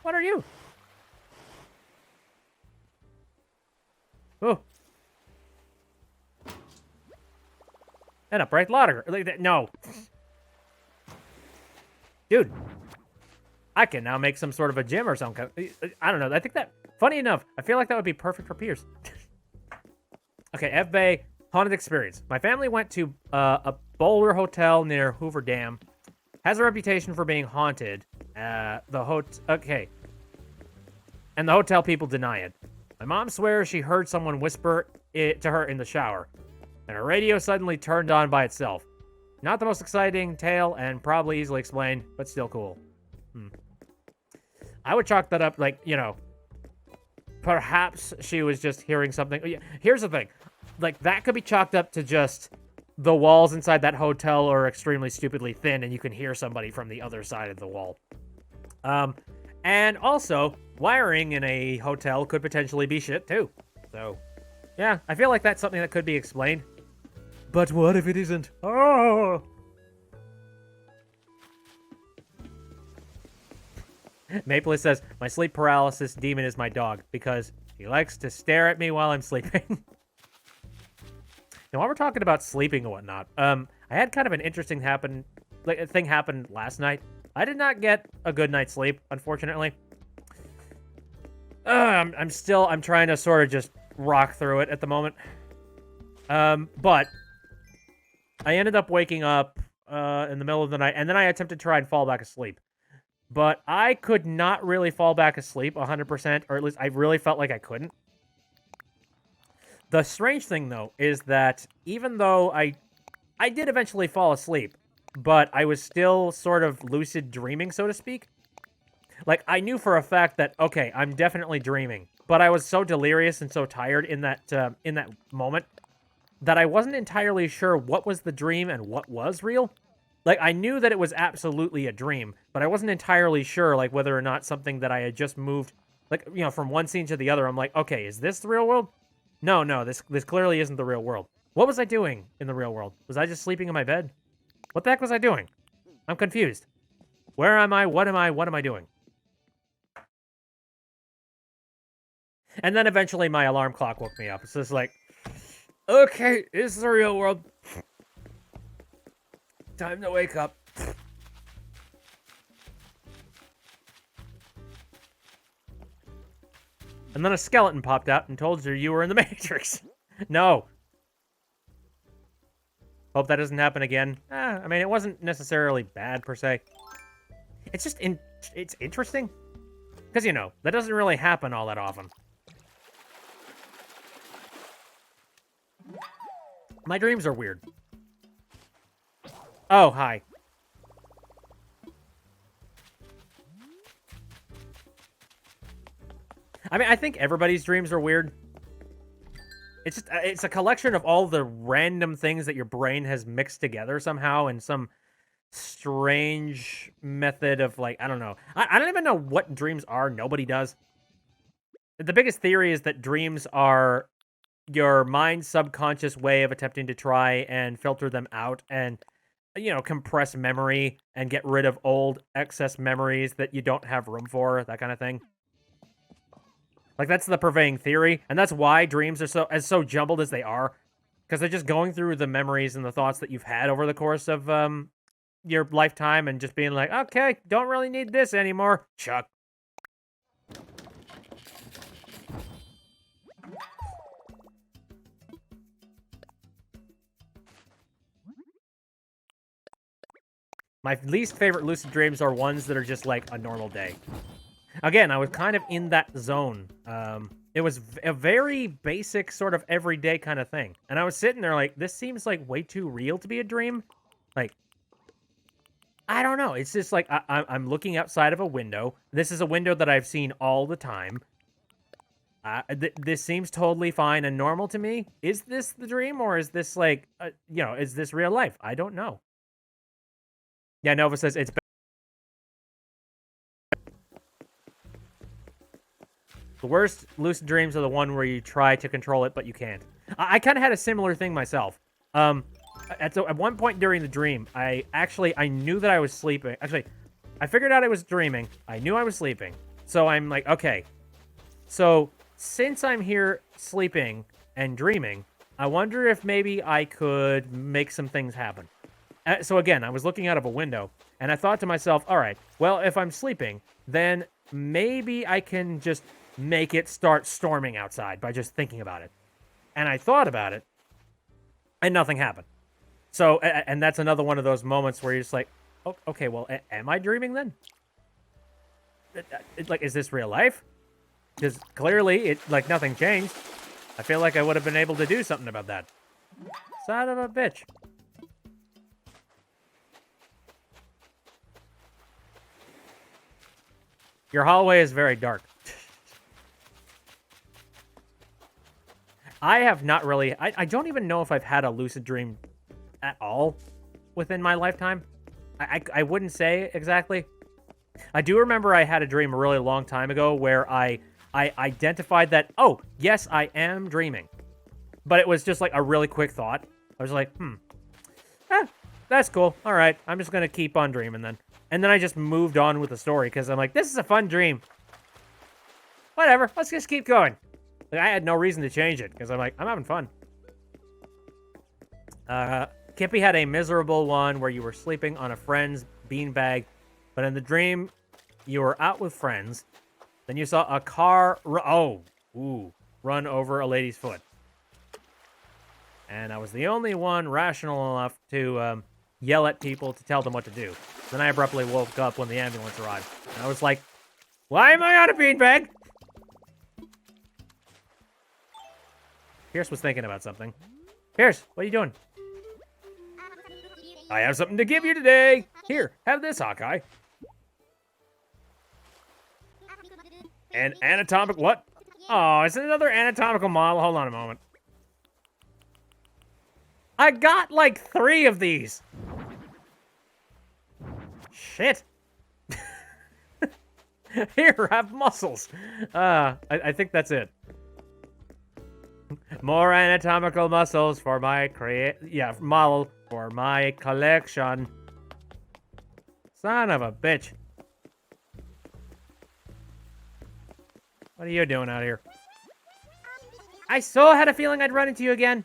What are you? Oh, An upright ladder. Like that. No. Dude. I can now make some sort of a gym or something. I don't know. I think that, funny enough, I feel like that would be perfect for Piers. Okay, F Bay, haunted experience. My family went to a Boulder hotel near Hoover Dam. Has a reputation for being haunted. Okay. And the hotel people deny it. My mom swears she heard someone whisper it to her in the shower. And her radio suddenly turned on by itself. Not the most exciting tale, and probably easily explained, but still cool. I would chalk that up, like, you know, perhaps she was just hearing something. Here's the thing. Like, that could be chalked up to just the walls inside that hotel are extremely stupidly thin, and you can hear somebody from the other side of the wall. And also, wiring in a hotel could potentially be shit, too. So, yeah, I feel like that's something that could be explained. But what if it isn't? Oh! Maple says, my sleep paralysis demon is my dog because he likes to stare at me while I'm sleeping. Now, while we're talking about sleeping and whatnot, I had kind of an interesting thing happen last night. I did not get a good night's sleep, unfortunately. I'm trying to sort of just rock through it at the moment. But I ended up waking up in the middle of the night, and then I attempted to try and fall back asleep. But I could not really fall back asleep 100%, or at least I really felt like I couldn't. The strange thing, though, is that even though I did eventually fall asleep, but I was still sort of lucid dreaming, so to speak. Like, I knew for a fact that, okay, I'm definitely dreaming, but I was so delirious and so tired in that moment that I wasn't entirely sure what was the dream and what was real. Like, I knew that it was absolutely a dream, but I wasn't entirely sure, like, whether or not something that I had just moved, like, you know, from one scene to the other. I'm like, okay, is this the real world? No, this clearly isn't the real world. What was I doing in the real world? Was I just sleeping in my bed? What the heck was I doing? I'm confused. Where am I? What am I doing? And then eventually my alarm clock woke me up. It's just like, okay, this is the real world. Time to wake up. And then a skeleton popped out and told you were in the Matrix. No. Hope that doesn't happen again. I mean, it wasn't necessarily bad, per se. It's just, it's interesting. Because, you know, that doesn't really happen all that often. My dreams are weird. Oh, hi. I mean, I think everybody's dreams are weird. It's a collection of all the random things that your brain has mixed together somehow in some strange method of, like, I don't know. I don't even know what dreams are. Nobody does. The biggest theory is that dreams are your mind's subconscious way of attempting to try and filter them out and, you know, compress memory and get rid of old excess memories that you don't have room for, that kind of thing. Like, that's the prevailing theory, and that's why dreams are so jumbled as they are, because they're just going through the memories and the thoughts that you've had over the course of your lifetime and just being like, okay, don't really need this anymore. Chuck. My least favorite lucid dreams are ones that are just like a normal day. Again, I was kind of in that zone. It was a very basic sort of everyday kind of thing. And I was sitting there like, this seems like way too real to be a dream. Like, I don't know. It's just like, I'm looking outside of a window. This is a window that I've seen all the time. This seems totally fine and normal to me. Is this the dream, or is this like, you know, is this real life? I don't know. Yeah, Nova says it's. The worst lucid dreams are the one where you try to control it, but you can't. I kind of had a similar thing myself. At one point during the dream, I knew that I was sleeping. Actually, I figured out I was dreaming. I knew I was sleeping. So I'm like, okay. So since I'm here sleeping and dreaming, I wonder if maybe I could make some things happen. So again, I was looking out of a window, and I thought to myself, all right, well, if I'm sleeping, then maybe I can just make it start storming outside by just thinking about it. And I thought about it, and nothing happened. So, and that's another one of those moments where you're just like, oh, okay, well, am I dreaming then? Like, is this real life? Because clearly, like, nothing changed. I feel like I would have been able to do something about that. Son of a bitch. Your hallway is very dark. I have not really... I don't even know if I've had a lucid dream at all within my lifetime. I wouldn't say exactly. I do remember I had a dream a really long time ago where I identified that, oh, yes, I am dreaming. But it was just like a really quick thought. I was like, that's cool. All right, I'm just going to keep on dreaming then. And then I just moved on with the story because I'm like, this is a fun dream. Whatever, let's just keep going. Like, I had no reason to change it because I'm like, I'm having fun. Kippy had a miserable one where you were sleeping on a friend's beanbag, but in the dream, you were out with friends. Then you saw a car run over a lady's foot. And I was the only one rational enough to yell at people to tell them what to do. Then I abruptly woke up when the ambulance arrived. And I was like, why am I on a beanbag? Pierce was thinking about something. Pierce, what are you doing? I have something to give you today. Here, have this, Hawkeye. An anatomic what? Oh, it's another anatomical model. Hold on a moment. I got like 3 of these. Shit. Here, have muscles. I think that's it. More anatomical muscles for my model for my collection. Son of a bitch. What are you doing out here? I so had a feeling I'd run into you again.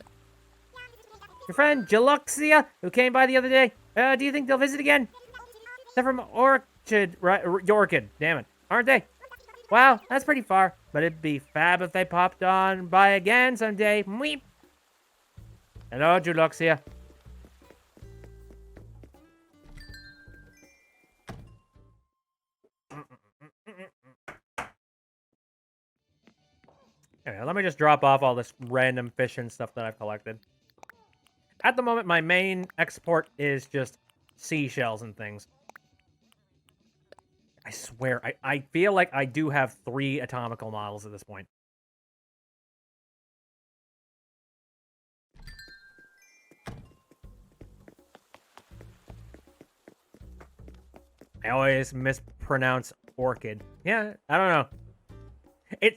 Your friend Jaluxia, who came by the other day. Do you think they'll visit again? They're from Orchid, damn it, aren't they? Wow, that's pretty far, but it'd be fab if they popped on by again someday. Meep. Hello, Jaluxia. Anyway, let me just drop off all this random fish and stuff that I've collected. At the moment, my main export is just seashells and things. I swear, I feel like I do have 3 atomical models at this point. I always mispronounce orchid. Yeah, I don't know.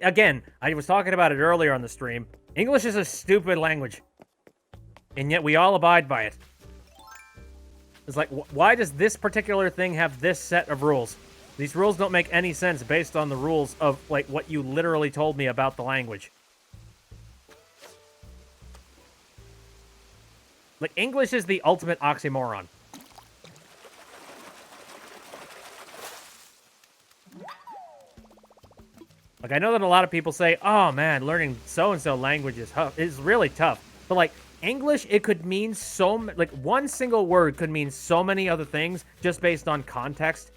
Again, I was talking about it earlier on the stream. English is a stupid language. And yet we all abide by it. It's like, why does this particular thing have this set of rules? These rules don't make any sense based on the rules of, like, what you literally told me about the language. Like, English is the ultimate oxymoron. Like, I know that a lot of people say, oh, man, learning so-and-so language is really tough. But, like, English, it could mean like, one single word could mean so many other things just based on context.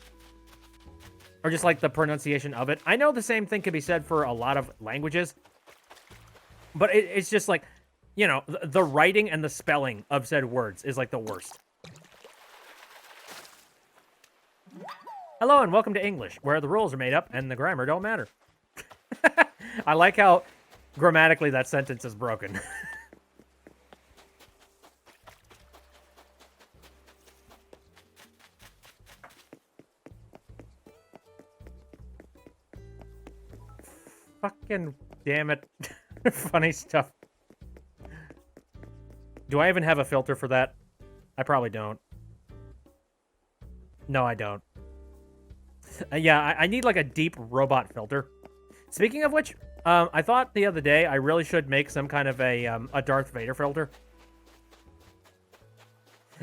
Or just, like, the pronunciation of it. I know the same thing could be said for a lot of languages. But it's just, like, you know, the writing and the spelling of said words is, like, the worst. Hello and welcome to English, where the rules are made up and the grammar don't matter. I like how grammatically that sentence is broken. Fucking damn it. Funny stuff. Do I even have a filter for that? I probably don't. No, I don't. Yeah, I need like a deep robot filter. Speaking of which, I thought the other day I really should make some kind of a Darth Vader filter.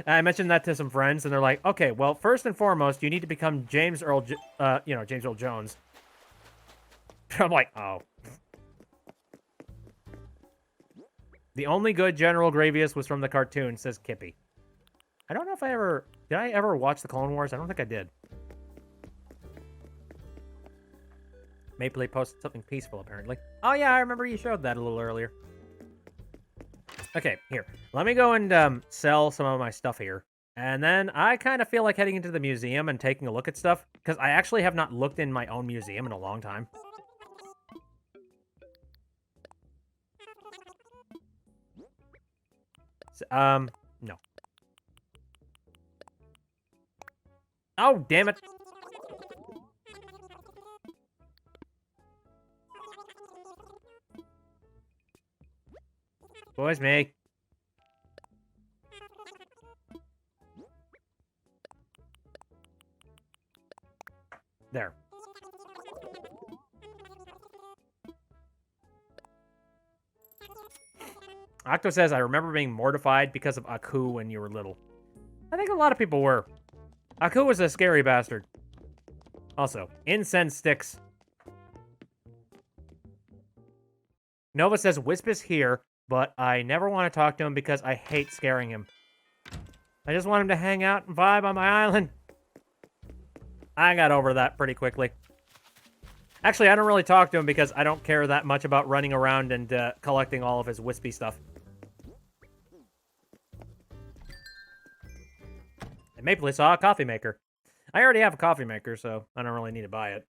I mentioned that to some friends, and they're like, "Okay, well, first and foremost, you need to become James Earl, James Earl Jones." I'm like, "Oh." The only good General Grievous was from the cartoon, says Kippy. I don't know if did I ever watch the Clone Wars? I don't think I did. Mapley posted something peaceful, apparently. Oh yeah, I remember you showed that a little earlier. Okay, here. Let me go and sell some of my stuff here. And then I kind of feel like heading into the museum and taking a look at stuff, because I actually have not looked in my own museum in a long time. So, no. Oh, damn it. Boys, me. There. Octo says, I remember being mortified because of Aku when you were little. I think a lot of people were. Aku was a scary bastard. Also, incense sticks. Nova says, Wisp is here, but I never want to talk to him because I hate scaring him. I just want him to hang out and vibe on my island. I got over that pretty quickly. Actually, I don't really talk to him because I don't care that much about running around and collecting all of his wispy stuff. And Mapley saw a coffee maker. I already have a coffee maker, so I don't really need to buy it.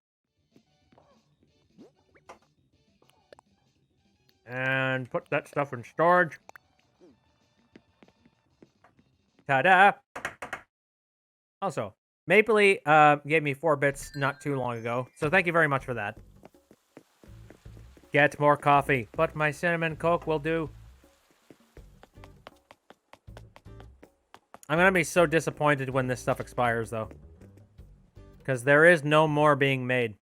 And put that stuff in storage. Ta-da! Also, Mapley gave me 4 bits not too long ago, so thank you very much for that. Get more coffee, but my cinnamon Coke will do. I'm gonna be so disappointed when this stuff expires, though. Because there is no more being made.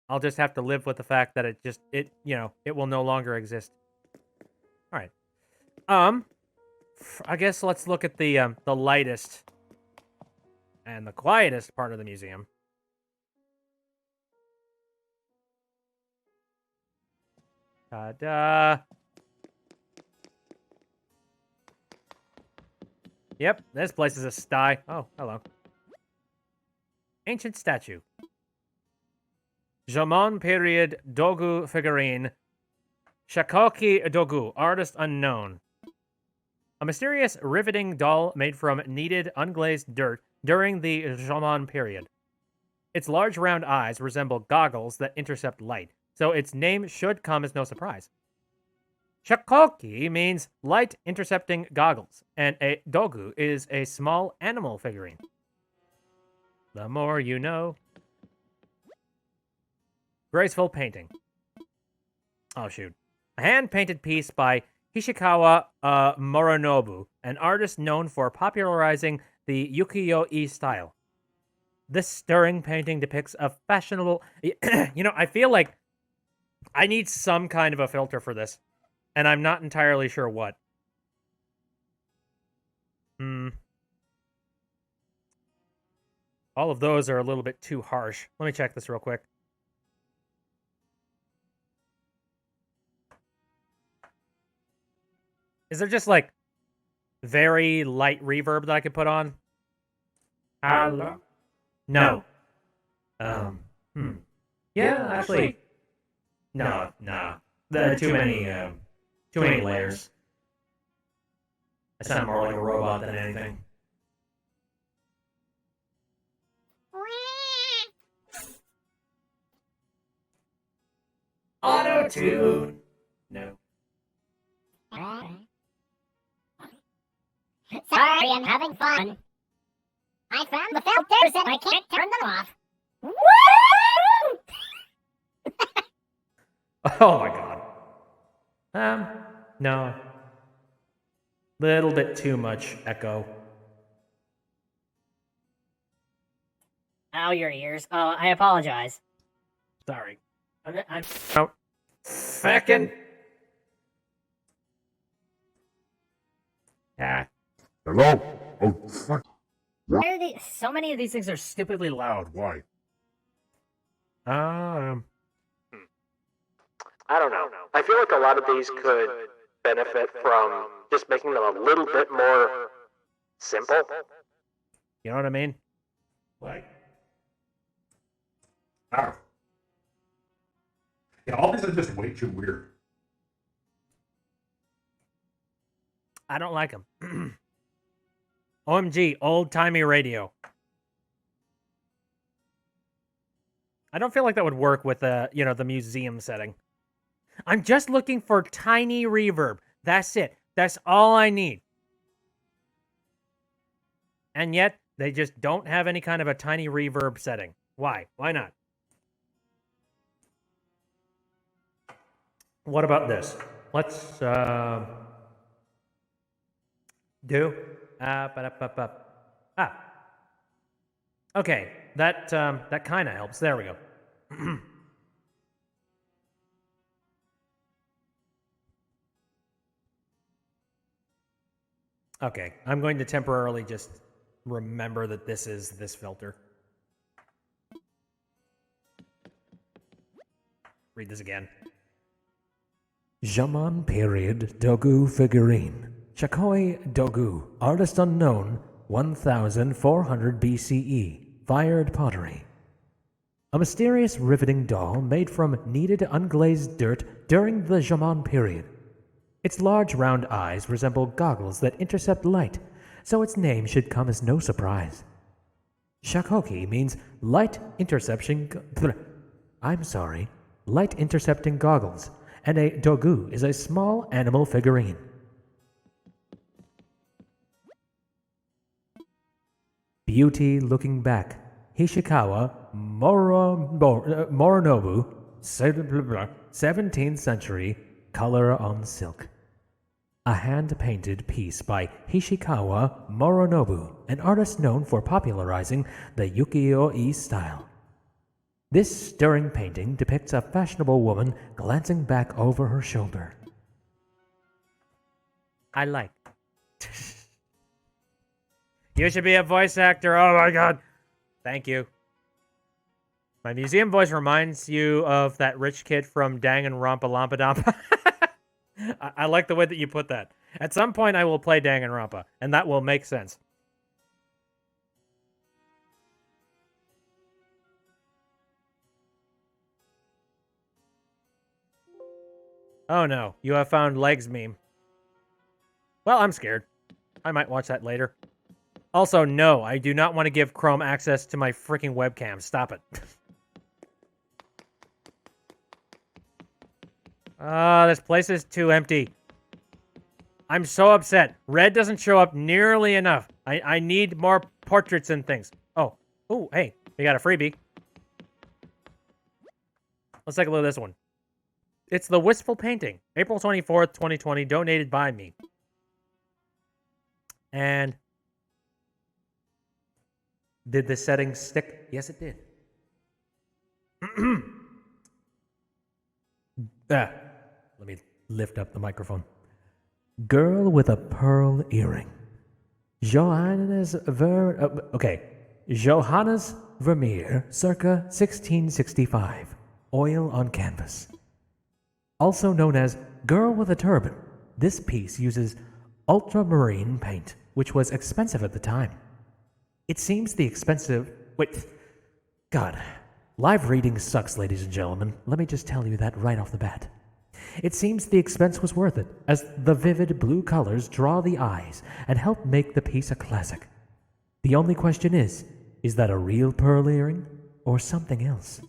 I'll just have to live with the fact that it will no longer exist. Alright. I guess let's look at the lightest and the quietest part of the museum. Ta-da! Yep, this place is a sty. Oh, hello. Ancient statue. Jomon period Dogu figurine. Shakoki Dogu, artist unknown. A mysterious, riveting doll made from kneaded, unglazed dirt during the Jomon period. Its large round eyes resemble goggles that intercept light, so its name should come as no surprise. Shakoki means light intercepting goggles, and a dogu is a small animal figurine. The more you know. Graceful painting. Oh, shoot. A hand-painted piece by Hishikawa Morinobu, an artist known for popularizing the ukiyo-e style. This stirring painting depicts a fashionable... I feel like I need some kind of a filter for this, and I'm not entirely sure what. All of those are a little bit too harsh. Let me check this real quick. Is there just, like, very light reverb that I could put on? Hello? No. Yeah, actually. No. There are too many layers. I sound more like a robot than anything. Auto-tune. No. Sorry, I'm having fun. I found the filters and I can't turn them off. Woo! Oh my god. No. Little bit too much echo. Oh, your ears. Oh, I apologize. Sorry. I'm Oh. Feckin'. Ah. Hello? Oh, fuck. Why are they? So many of these things are stupidly loud. Why? Um. I don't know. I feel like a lot of these could benefit from just making them a little bit more simple. You know what I mean? Like. Ow. Yeah, all these are just way too weird. I don't like them. OMG, old-timey radio. I don't feel like that would work with the, the museum setting. I'm just looking for tiny reverb. That's it. That's all I need. And yet, they just don't have any kind of a tiny reverb setting. Why? Why not? What about this? Let's do okay, that kind of helps. There we go. Okay, I'm going to temporarily just remember that this is this filter. Read this again. Jaman period Dogu figurine. Chakoi Dogu, artist unknown, 1400 BCE, fired pottery. A mysterious riveting doll made from kneaded unglazed dirt during the Jaman period. Its large round eyes resemble goggles that intercept light, so its name should come as no surprise. Shakoki means light interception. Light intercepting goggles, and a dogu is a small animal figurine. Beauty looking back. Hishikawa Moronobu, 17th century, color on silk. A hand-painted piece by Hishikawa Moronobu, an artist known for popularizing the ukiyo-e style. This stirring painting depicts a fashionable woman glancing back over her shoulder. I like. You should be a voice actor. Oh my god. Thank you. My museum voice reminds you of that rich kid from Danganronpa Lampa Dampa. I like the way that you put that. At some point, I will play Danganronpa, and that will make sense. Oh no, you have found legs meme. Well, I'm scared. I might watch that later. Also, no, I do not want to give Chrome access to my freaking webcam. Stop it. This place is too empty. I'm so upset. Red doesn't show up nearly enough. I need more portraits and things. Oh, hey, we got a freebie. Let's take a look at this one. It's the Wistful Painting, April 24th, 2020, donated by me. And did the settings stick? Yes, it did. Let me lift up the microphone. Girl with a pearl earring. Johannes Vermeer, circa 1665. Oil on canvas. Also known as Girl with a Turban, this piece uses ultramarine paint, which was expensive at the time. It seems the expensive... Wait. God. Live reading sucks, ladies and gentlemen. Let me just tell you that right off the bat. It seems the expense was worth it, as the vivid blue colors draw the eyes and help make the piece a classic. The only question is that a real pearl earring or something else?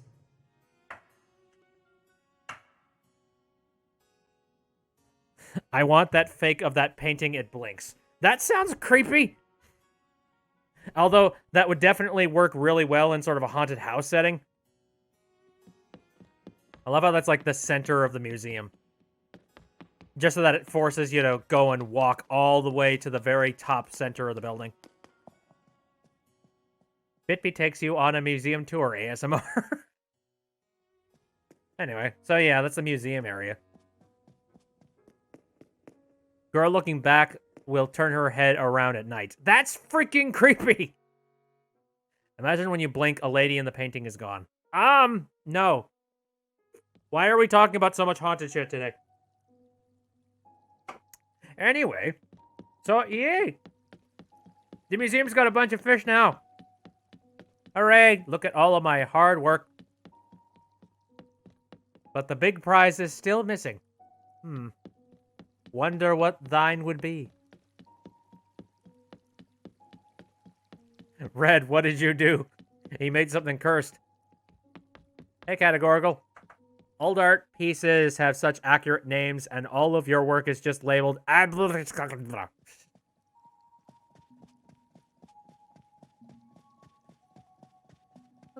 I want that fake of that painting, it blinks. That sounds creepy. Although, that would definitely work really well in sort of a haunted house setting. I love how that's like the center of the museum. Just so that it forces you to go and walk all the way to the very top center of the building. Bitby takes you on a museum tour, ASMR. Anyway, so yeah, that's the museum area. Girl looking back will turn her head around at night. That's freaking creepy! Imagine when you blink, a lady in the painting is gone. No. Why are we talking about so much haunted shit today? Anyway, so yay! The museum's got a bunch of fish now. Hooray! Look at all of my hard work. But the big prize is still missing. Wonder what thine would be. Red, what did you do? He made something cursed. Hey, Categorical. Old art pieces have such accurate names, and all of your work is just labeled. Look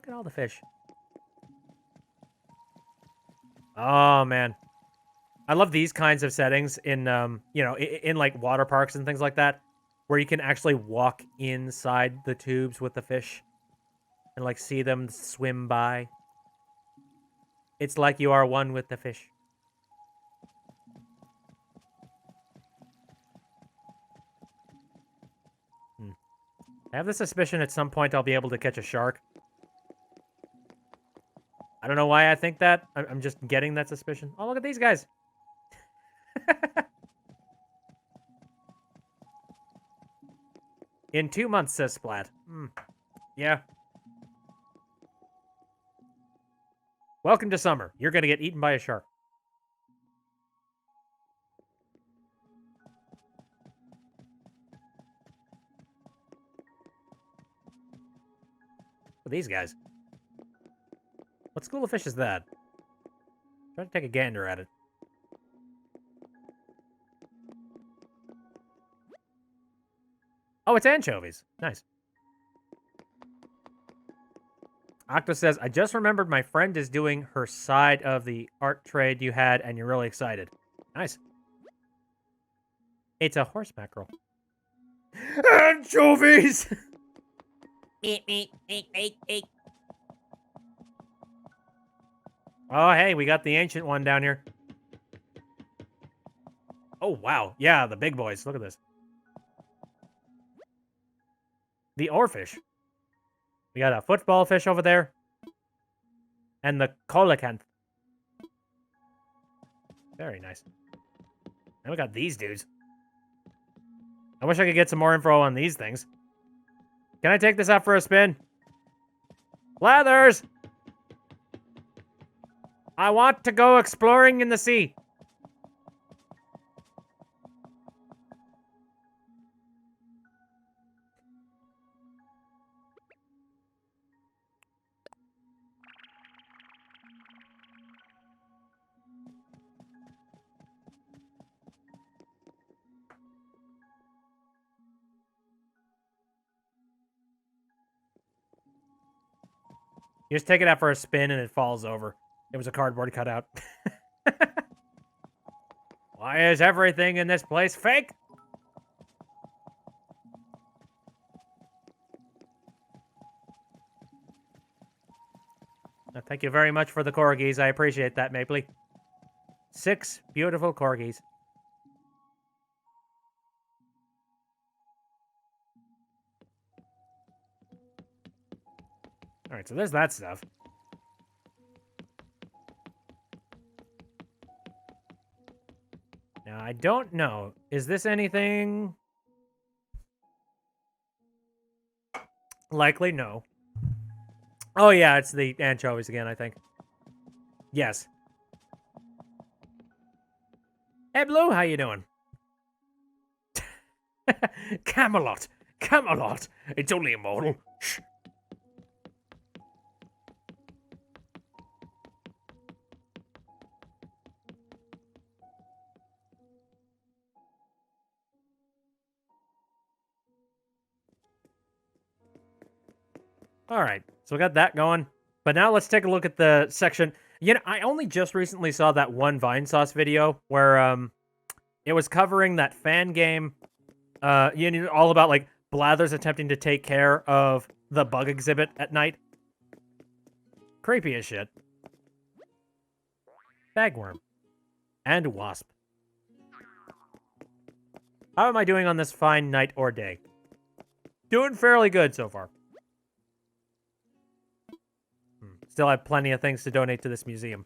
at all the fish. Oh, man. I love these kinds of settings in, you know, in like water parks and things like that, where you can actually walk inside the tubes with the fish and like see them swim by. It's like you are one with the fish. I have the suspicion at some point I'll be able to catch a shark. I don't know why I think that. I'm just getting that suspicion. Oh, look at these guys. In 2 months, says Splat. Yeah. Welcome to summer. You're going to get eaten by a shark. Look at these guys. What school of fish is that? Try to take a gander at it. Oh, it's anchovies. Nice. Octo says, I just remembered my friend is doing her side of the art trade you had, and you're really excited. Nice. It's a horse mackerel. Anchovies! Oh, hey, we got the ancient one down here. Oh, wow. Yeah, the big boys. Look at this. The oarfish. We got a football fish over there. And the coelacanth. Very nice. And we got these dudes. I wish I could get some more info on these things. Can I take this out for a spin? Blathers! I want to go exploring in the sea. You just take it out for a spin and it falls over. It was a cardboard cutout. Why is everything in this place fake? Thank you very much for the corgis. I appreciate that, Mapley. 6 beautiful corgis. All right, so there's that stuff. Now, I don't know. Is this anything? Likely no. Oh, yeah, it's the anchovies again, I think. Yes. Hey, Blue, how you doing? Camelot. Camelot. It's only a mortal. Shh. All right, so we got that going. But now let's take a look at the section. You know, I only just recently saw that one Vine Sauce video where it was covering that fan game, you know, all about like Blathers attempting to take care of the bug exhibit at night. Creepy as shit. bagworm, and wasp. How am I doing on this fine night or day? Doing fairly good so far. Still have plenty of things to donate to this museum.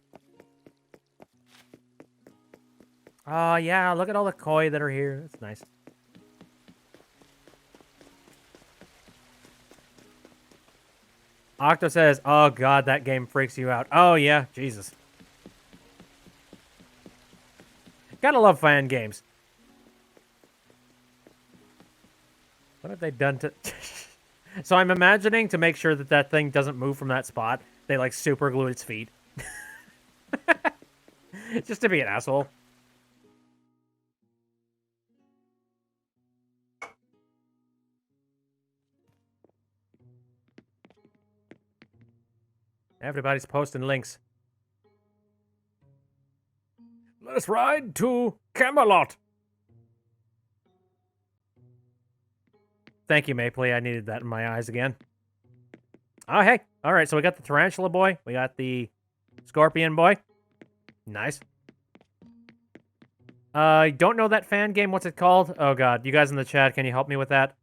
Oh, yeah, look at all the koi that are here. That's nice. Octo says, oh god, that game freaks you out. Oh yeah, Jesus. Gotta love fan games. What have they done to... So I'm imagining to make sure that that thing doesn't move from that spot, they like super glue its feet. Just to be an asshole. Everybody's posting links. Let us ride to Camelot. Thank you, Mapley. I needed that in my eyes again. Oh, hey. All right, so we got the Tarantula boy. We got the Scorpion boy. Nice. I don't know that fan game. What's it called? Oh, God. You guys in the chat, can you help me with that?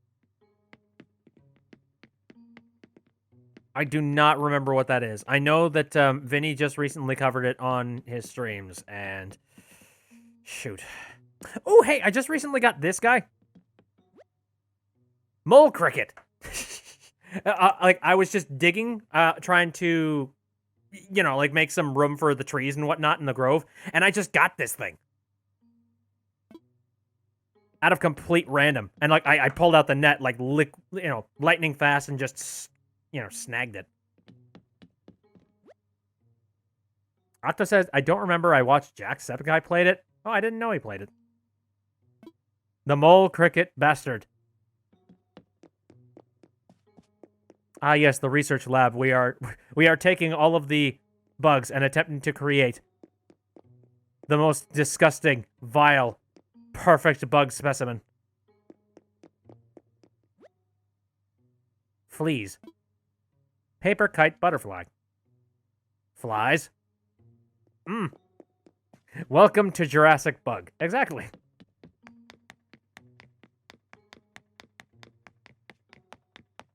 I do not remember what that is. I know that Vinny just recently covered it on his streams, and... Shoot. Oh, hey, I just recently got this guy. Mole cricket. Like, I was just digging, trying to, you know, like, make some room for the trees and whatnot in the grove, and I just got this thing. Out of complete random. And, like, I pulled out the net, like, lightning fast and just... you know, snagged it. Octo says, I don't remember. I watched Jacksepticeye played it. Oh, I didn't know he played it. The mole cricket bastard. Ah, yes, the research lab. We are taking all of the bugs and attempting to create the most disgusting, vile, perfect bug specimen. Fleas. Paper kite butterfly. Flies. Welcome to Jurassic Bug. Exactly.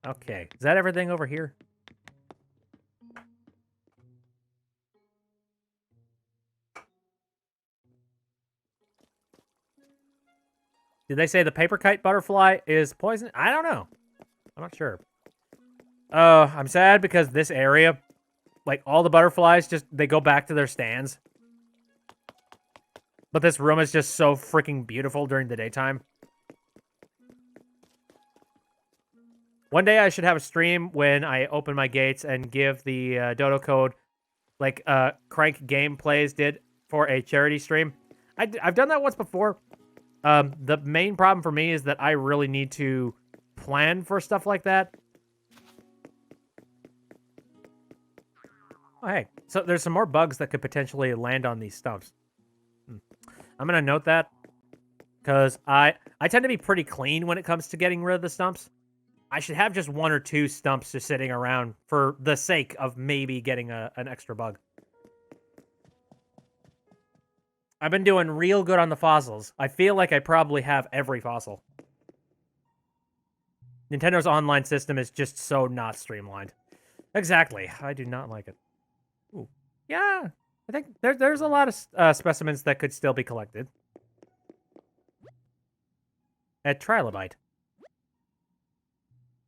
Okay. Is that everything over here? Did they say the paper kite butterfly is poison? I don't know. I'm not sure. I'm sad because this area, like, all the butterflies they go back to their stands. But this room is just so freaking beautiful during the daytime. One day I should have a stream when I open my gates and give the dodo code like Crank Gameplays did for a charity stream. I've done that once before. The main problem for me is that I really need to plan for stuff like that. Oh, hey. So there's some more bugs that could potentially land on these stumps. I'm going to note that because I tend to be pretty clean when it comes to getting rid of the stumps. I should have just one or two stumps just sitting around for the sake of maybe getting an extra bug. I've been doing real good on the fossils. I feel like I probably have every fossil. Nintendo's online system is just so not streamlined. Exactly. I do not like it. Ooh. Yeah. I think there's a lot of specimens that could still be collected. A trilobite.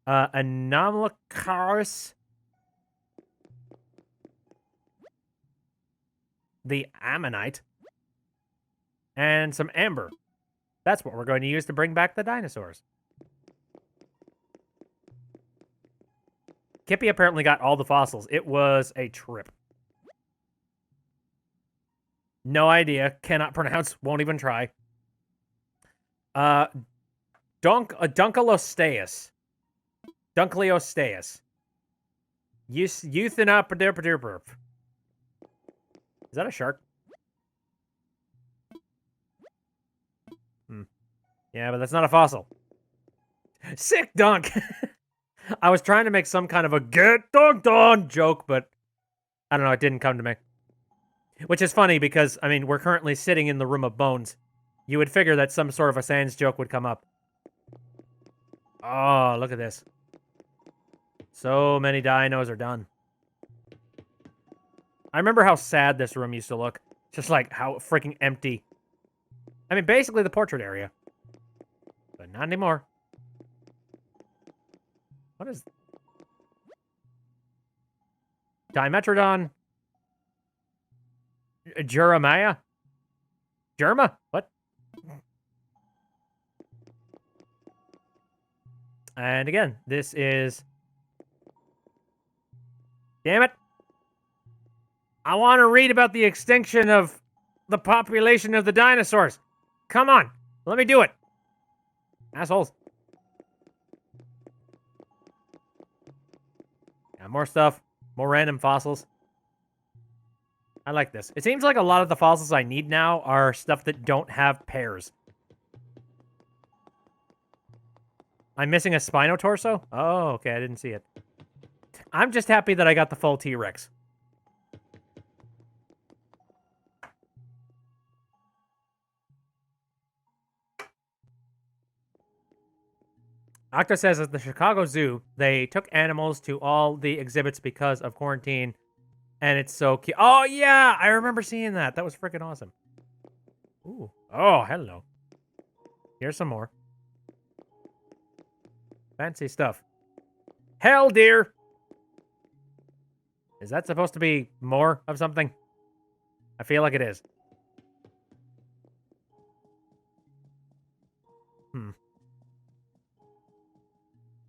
Anomalocaris. The ammonite. And some amber. That's what we're going to use to bring back the dinosaurs. Kippy apparently got all the fossils. It was a trip. No idea. Cannot pronounce. Won't even try. Dunkleosteus. Dunkleosteus. Euthanapadirpadirburp. Is that a shark? Yeah, but that's not a fossil. Sick dunk! I was trying to make some kind of a get dunked on joke, but I don't know, it didn't come to me. Which is funny because, I mean, we're currently sitting in the Room of Bones. You would figure that some sort of a Sans joke would come up. Oh, look at this. So many dinos are done. I remember how sad this room used to look. Just like how freaking empty. I mean, basically the portrait area. But not anymore. What is... Dimetrodon? Jeremiah? Jerma? What? And again, this is... Damn it. I want to read about the extinction of the population of the dinosaurs. Come on. Let me do it. Assholes. Yeah, more stuff. More random fossils. I like this. It seems like a lot of the fossils I need now are stuff that don't have pairs. I'm missing a Spinotorso? Oh, okay. I didn't see it. I'm just happy that I got the full T-Rex. Octo says at the Chicago Zoo, they took animals to all the exhibits because of quarantine, and it's so cute. Oh, yeah! I remember seeing that. That was freaking awesome. Ooh. Oh, hello. Here's some more. Fancy stuff. Hell, dear! Is that supposed to be more of something? I feel like it is.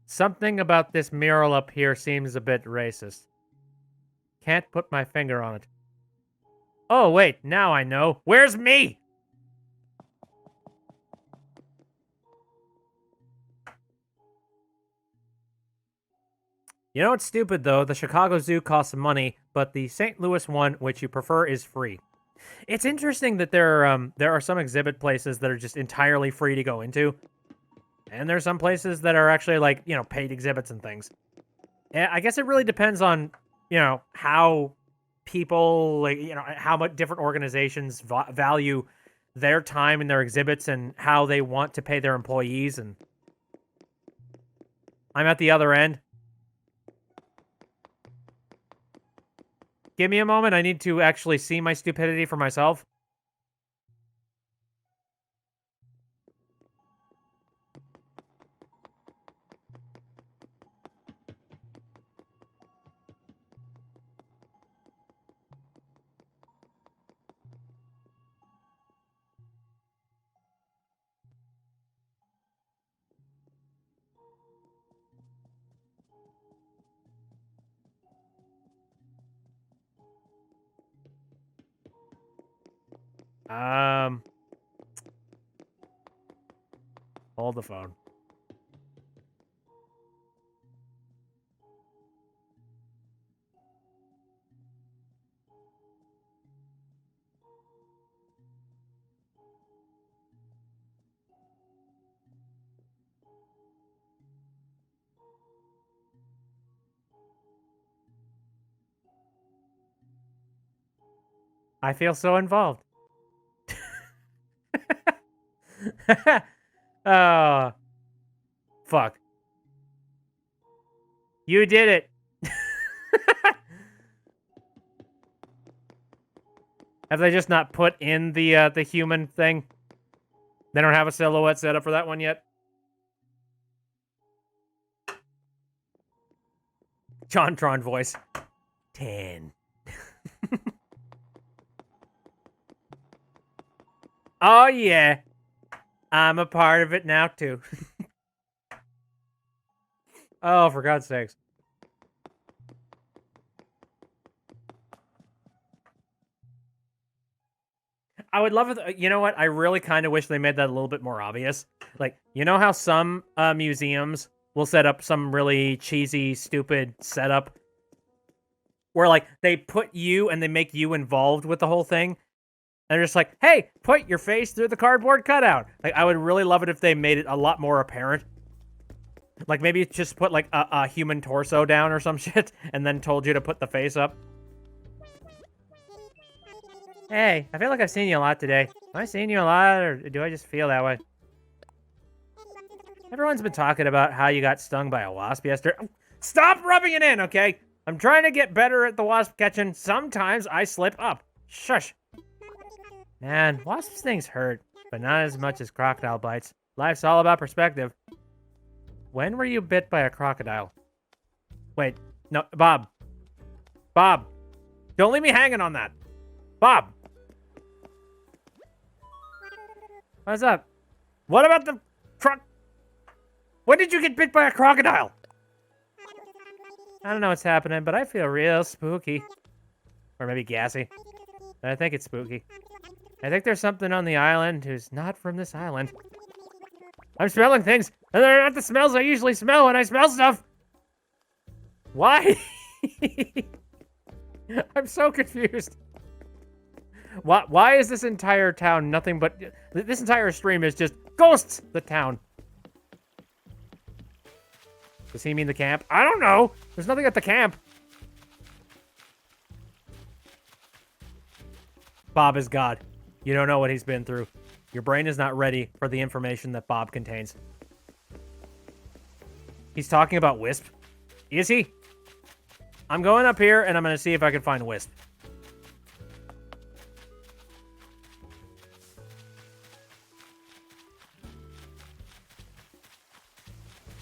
Something about this mural up here seems a bit racist. Can't put my finger on it. Oh, wait, now I know. Where's me? You know what's stupid, though? The Chicago Zoo costs money, but the St. Louis one, which you prefer, is free. It's interesting that there are some exhibit places that are just entirely free to go into. And there's some places that are actually, like, you know, paid exhibits and things. And I guess it really depends on, you know, how people, like, you know, how much different organizations value their time and their exhibits and how they want to pay their employees. And I'm at the other end. Give me a moment. I need to actually see my stupidity for myself. Hold the phone. I feel so involved. Oh, fuck. You did it. Have they just not put in the human thing? They don't have a silhouette set up for that one yet? Jontron voice. 10. Oh, yeah. I'm a part of it now, too. Oh, for God's sakes. I would love it. You know what? I really kind of wish they made that a little bit more obvious. Like, you know how some museums will set up some really cheesy, stupid setup where, like, they put you and they make you involved with the whole thing? And they're just like, hey, put your face through the cardboard cutout. Like, I would really love it if they made it a lot more apparent. Like, maybe just put, like, a human torso down or some shit, and then told you to put the face up. Hey, I feel like I've seen you a lot today. Have I seen you a lot, or do I just feel that way? Everyone's been talking about how you got stung by a wasp yesterday. Stop rubbing it in, okay? I'm trying to get better at the wasp catching. Sometimes I slip up. Shush. Man, wasp stings hurt, but not as much as crocodile bites. Life's all about perspective. When were you bit by a crocodile? Wait, no, Bob. Bob, don't leave me hanging on that. Bob. What's up? What about the when did you get bit by a crocodile? I don't know what's happening, but I feel real spooky. Or maybe gassy. But I think it's spooky. I think there's something on the island who's not from this island. I'm smelling things, and they're not the smells I usually smell when I smell stuff. Why? I'm so confused. Why is this entire town nothing but... This entire stream is just ghosts, the town. Does he mean the camp? I don't know. There's nothing at the camp. Bob is God. You don't know what he's been through. Your brain is not ready for the information that Bob contains. He's talking about Wisp. Is he? I'm going up here, and I'm going to see if I can find Wisp.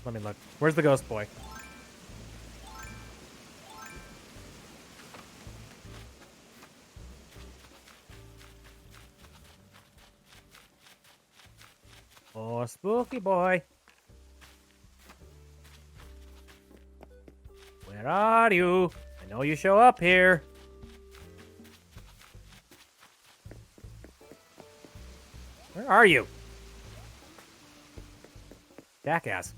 Let me look. Where's the ghost boy? Oh, spooky boy. Where are you? I know you show up here. Where are you? Jackass.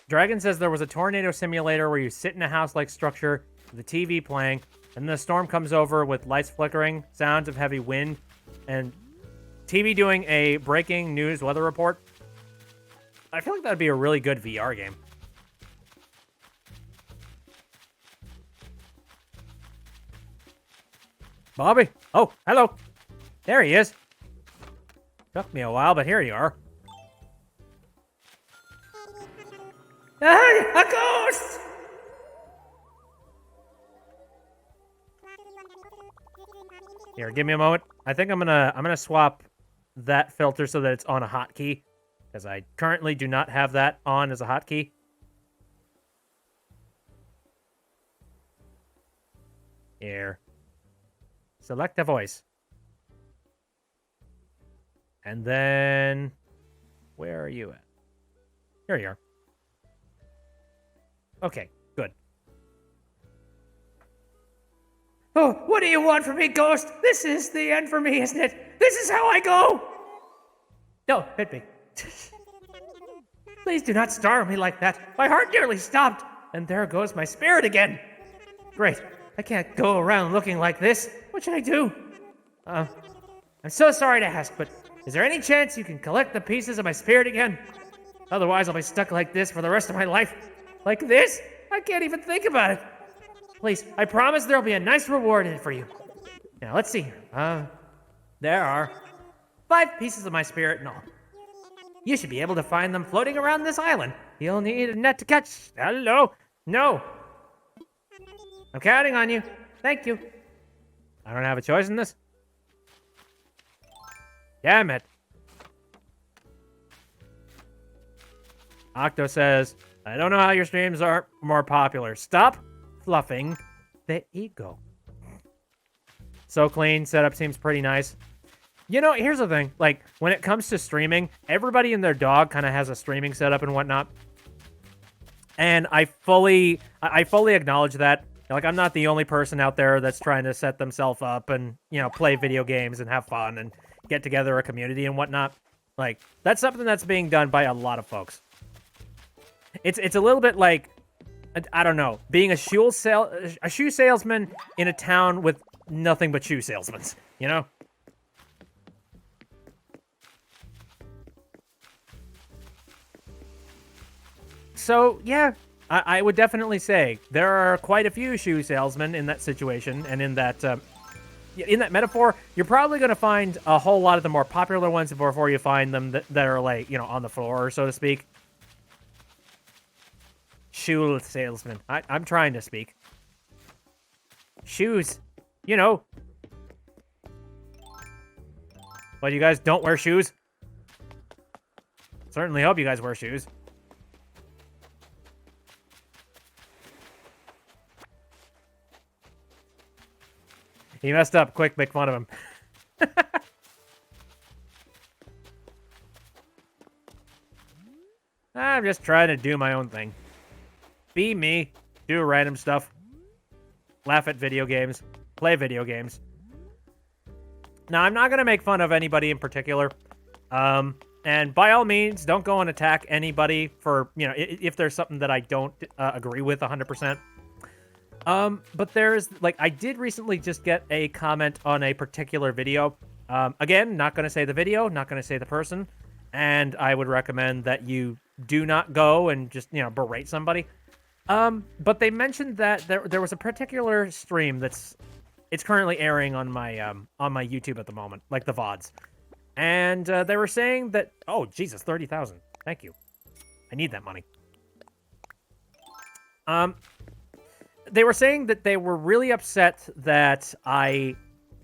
Dragon says there was a tornado simulator where you sit in a house-like structure with the TV playing, and the storm comes over with lights flickering, sounds of heavy wind, and TV doing a breaking news weather report. I feel like that'd be a really good VR game. Bobby? Oh, hello. There he is. Took me a while, but here you are. Hey, a ghost! Here, give me a moment. I think I'm gonna swap that filter so that it's on a hotkey, because I currently do not have that on as a hotkey. Here. Select a voice. And then... Where are you at? Here you are. Okay, good. Oh, what do you want from me, Ghost? This is the end for me, isn't it? This is how I go! No, hit me. Please do not startle me like that. My heart nearly stopped, and there goes my spirit again. Great. I can't go around looking like this. What should I do? I'm so sorry to ask, but is there any chance you can collect the pieces of my spirit again? Otherwise, I'll be stuck like this for the rest of my life. Like this? I can't even think about it. Please, I promise there'll be a nice reward in it for you. Now, let's see. There are 5 pieces of my spirit in all. You should be able to find them floating around this island. You'll need a net to catch. Hello? No. I'm counting on you. Thank you. I don't have a choice in this. Damn it. Octo says, I don't know how your streams are more popular. Stop fluffing the ego. So clean. Setup seems pretty nice. You know, here's the thing. Like, when it comes to streaming, everybody and their dog kind of has a streaming setup and whatnot. And I fully acknowledge that. Like, I'm not the only person out there that's trying to set themselves up and, you know, play video games and have fun and get together a community and whatnot. Like, that's something that's being done by a lot of folks. It's a little bit like, I don't know, being a shoe salesman in a town with nothing but shoe salesmen, you know? So, yeah, I would definitely say there are quite a few shoe salesmen in that situation, and in that metaphor, you're probably going to find a whole lot of the more popular ones before you find them that are like, you know, on the floor, so to speak. Shoe salesman. I'm trying to speak. Shoes. You know. But you guys don't wear shoes? Certainly hope you guys wear shoes. He messed up. Quick, make fun of him. I'm just trying to do my own thing. Be me. Do random stuff. Laugh at video games. Play video games. Now, I'm not going to make fun of anybody in particular. And by all means, don't go and attack anybody for, you know, if there's something that I don't agree with 100%. But there's, like, I did recently just get a comment on a particular video. Again, not going to say the video, not going to say the person. And I would recommend that you do not go and just, you know, berate somebody. But they mentioned that there was a particular stream it's currently airing on my YouTube at the moment, like the VODs. And they were saying that, oh, Jesus, 30,000. Thank you. I need that money. They were saying that they were really upset that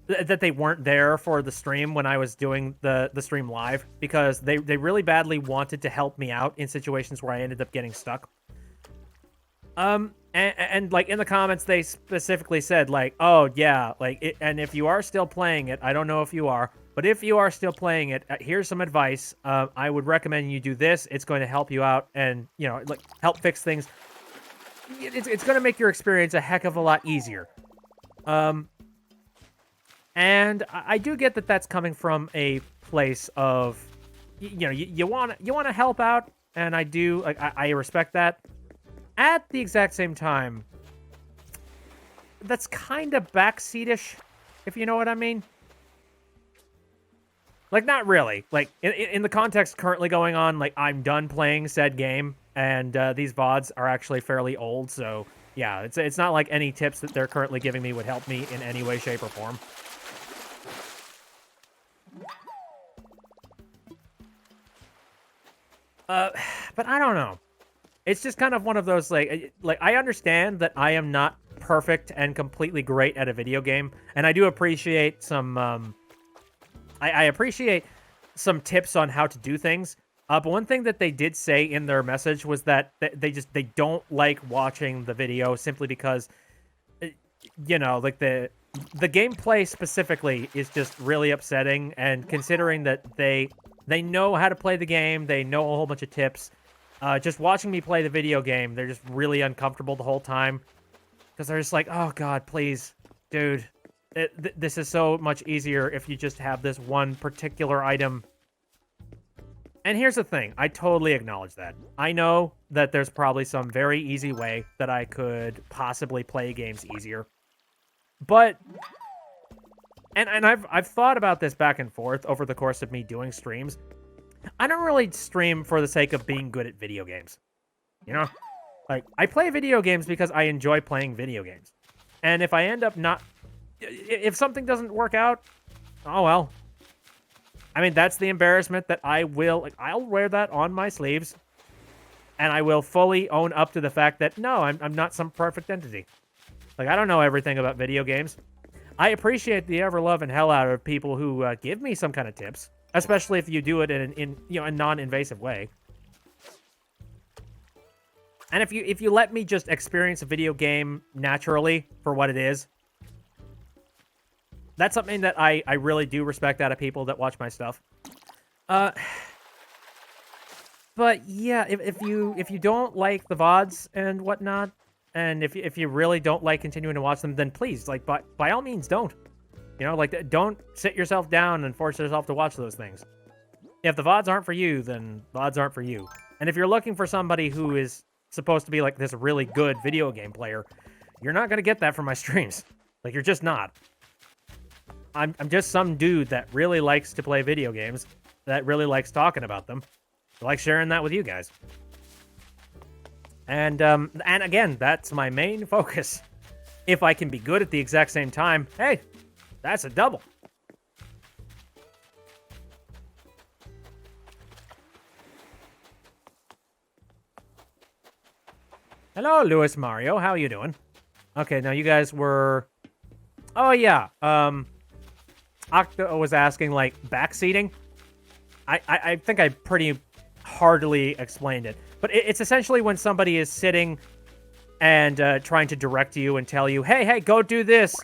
that they weren't there for the stream when I was doing the stream live, because they really badly wanted to help me out in situations where I ended up getting stuck. And like in the comments, they specifically said like, oh yeah, like and if you are still playing it, I don't know if you are, but if you are still playing it, here's some advice. I would recommend you do this. It's going to help you out and, you know, like help fix things. It's going to make your experience a heck of a lot easier. And I do get that that's coming from a place of, you know, you want to help out, and I do, like, I respect that. At the exact same time, that's kind of backseatish, if you know what I mean. Like, not really. Like, in the context currently going on, like, I'm done playing said game, and these VODs are actually fairly old, so, yeah, it's not like any tips that they're currently giving me would help me in any way, shape, or form. But I don't know. It's just kind of one of those, like I understand that I am not perfect and completely great at a video game, and I do appreciate some, I appreciate some tips on how to do things. But one thing that they did say in their message was that they don't like watching the video simply because, you know, like the gameplay specifically is just really upsetting, and considering that they know how to play the game, they know a whole bunch of tips. Just watching me play the video game, they're just really uncomfortable the whole time. Because they're just like, oh god, please, dude. This is so much easier if you just have this one particular item. And here's the thing, I totally acknowledge that. I know that there's probably some very easy way that I could possibly play games easier. But, and I've thought about this back and forth over the course of me doing streams. I don't really stream for the sake of being good at video games. You know? Like, I play video games because I enjoy playing video games. And if I end up not... If something doesn't work out, oh well. I mean, that's the embarrassment that I will... Like, I'll wear that on my sleeves. And I will fully own up to the fact that, no, I'm not some perfect entity. Like, I don't know everything about video games. I appreciate the ever-love and hell out of people who give me some kind of tips. Especially if you do it in you know, a non-invasive way. And if you let me just experience a video game naturally for what it is, that's something that I really do respect out of people that watch my stuff. But yeah, if you don't like the VODs and whatnot, and if you really don't like continuing to watch them, then please, like, by all means, don't. You know, like, don't sit yourself down and force yourself to watch those things. If the VODs aren't for you, then VODs aren't for you. And if you're looking for somebody who is supposed to be, like, this really good video game player, you're not going to get that from my streams. Like, you're just not. I'm just some dude that really likes to play video games, that really likes talking about them. I like sharing that with you guys. And again, that's my main focus. If I can be good at the exact same time, hey, that's a double. Hello, Luis Mario. How you doing? Okay, now you guys were... Oh, yeah. Octo was asking, like, backseating. I think I pretty hardly explained it. But it's essentially when somebody is sitting and trying to direct you and tell you, hey, go do this.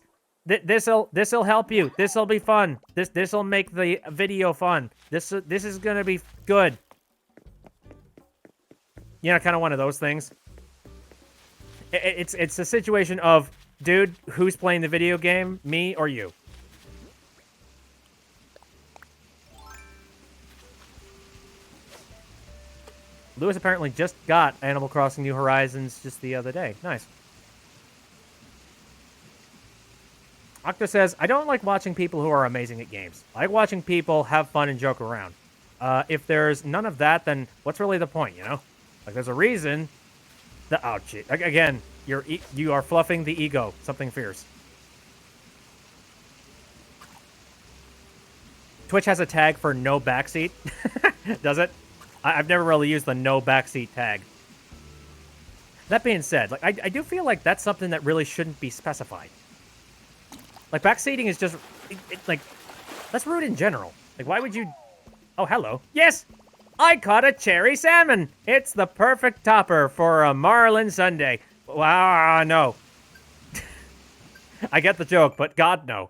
This'll help you. This'll be fun. This'll make the video fun. This is gonna be good. You know, kind of one of those things. It's a situation of, dude, who's playing the video game, me or you? Lewis apparently just got Animal Crossing New Horizons just the other day. Nice. Octo says, I don't like watching people who are amazing at games. I like watching people have fun and joke around. If there's none of that, then what's really the point, you know? Like, there's a reason... Oh, gee. Again, you are fluffing the ego. Something fierce. Twitch has a tag for no backseat. Does it? I've never really used the no backseat tag. That being said, like I do feel like that's something that really shouldn't be specified. Like, backseating is just... like, that's rude in general. Like, why would you... Oh, hello. Yes! I caught a cherry salmon. It's the perfect topper for a marlin sundae. Wow, no. I get the joke, but God, no.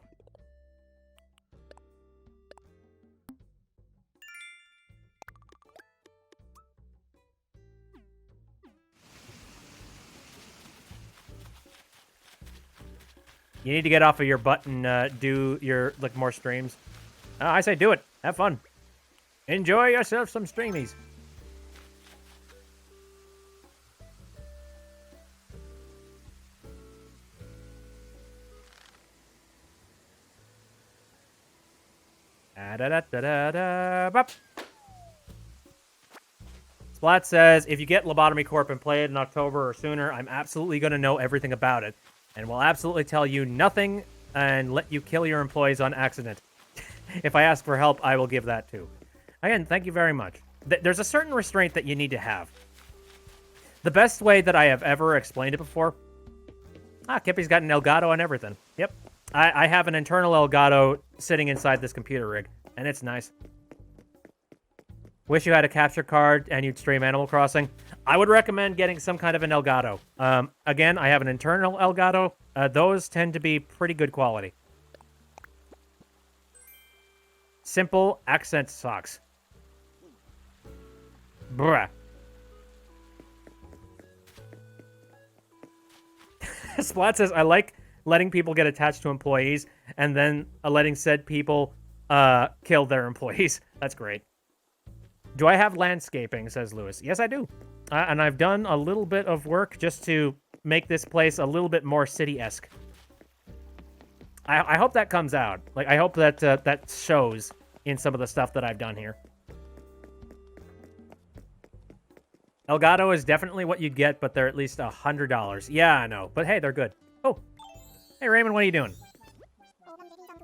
You need to get off of your butt and do your, like, more streams. I say do it. Have fun. Enjoy yourself some streamies. Splat says, if you get Lobotomy Corp and play it in October or sooner, I'm absolutely going to know everything about it. And will absolutely tell you nothing and let you kill your employees on accident. If I ask for help, I will give that too. Again, thank you very much. There's a certain restraint that you need to have. The best way that I have ever explained it before... Kippy's got an Elgato and everything. Yep. I have an internal Elgato sitting inside this computer rig, and it's nice. Wish you had a capture card and you'd stream Animal Crossing. I would recommend getting some kind of an Elgato. Again, I have an internal Elgato. Those tend to be pretty good quality. Simple accent socks. Bruh. Splat says, I like letting people get attached to employees and then letting said people kill their employees. That's great. Do I have landscaping, says Lewis. Yes, I do. And I've done a little bit of work just to make this place a little bit more city-esque. I hope that comes out. Like, I hope that that shows in some of the stuff that I've done here. Elgato is definitely what you'd get, but they're at least $100. Yeah, I know. But hey, they're good. Oh. Hey, Raymond, what are you doing?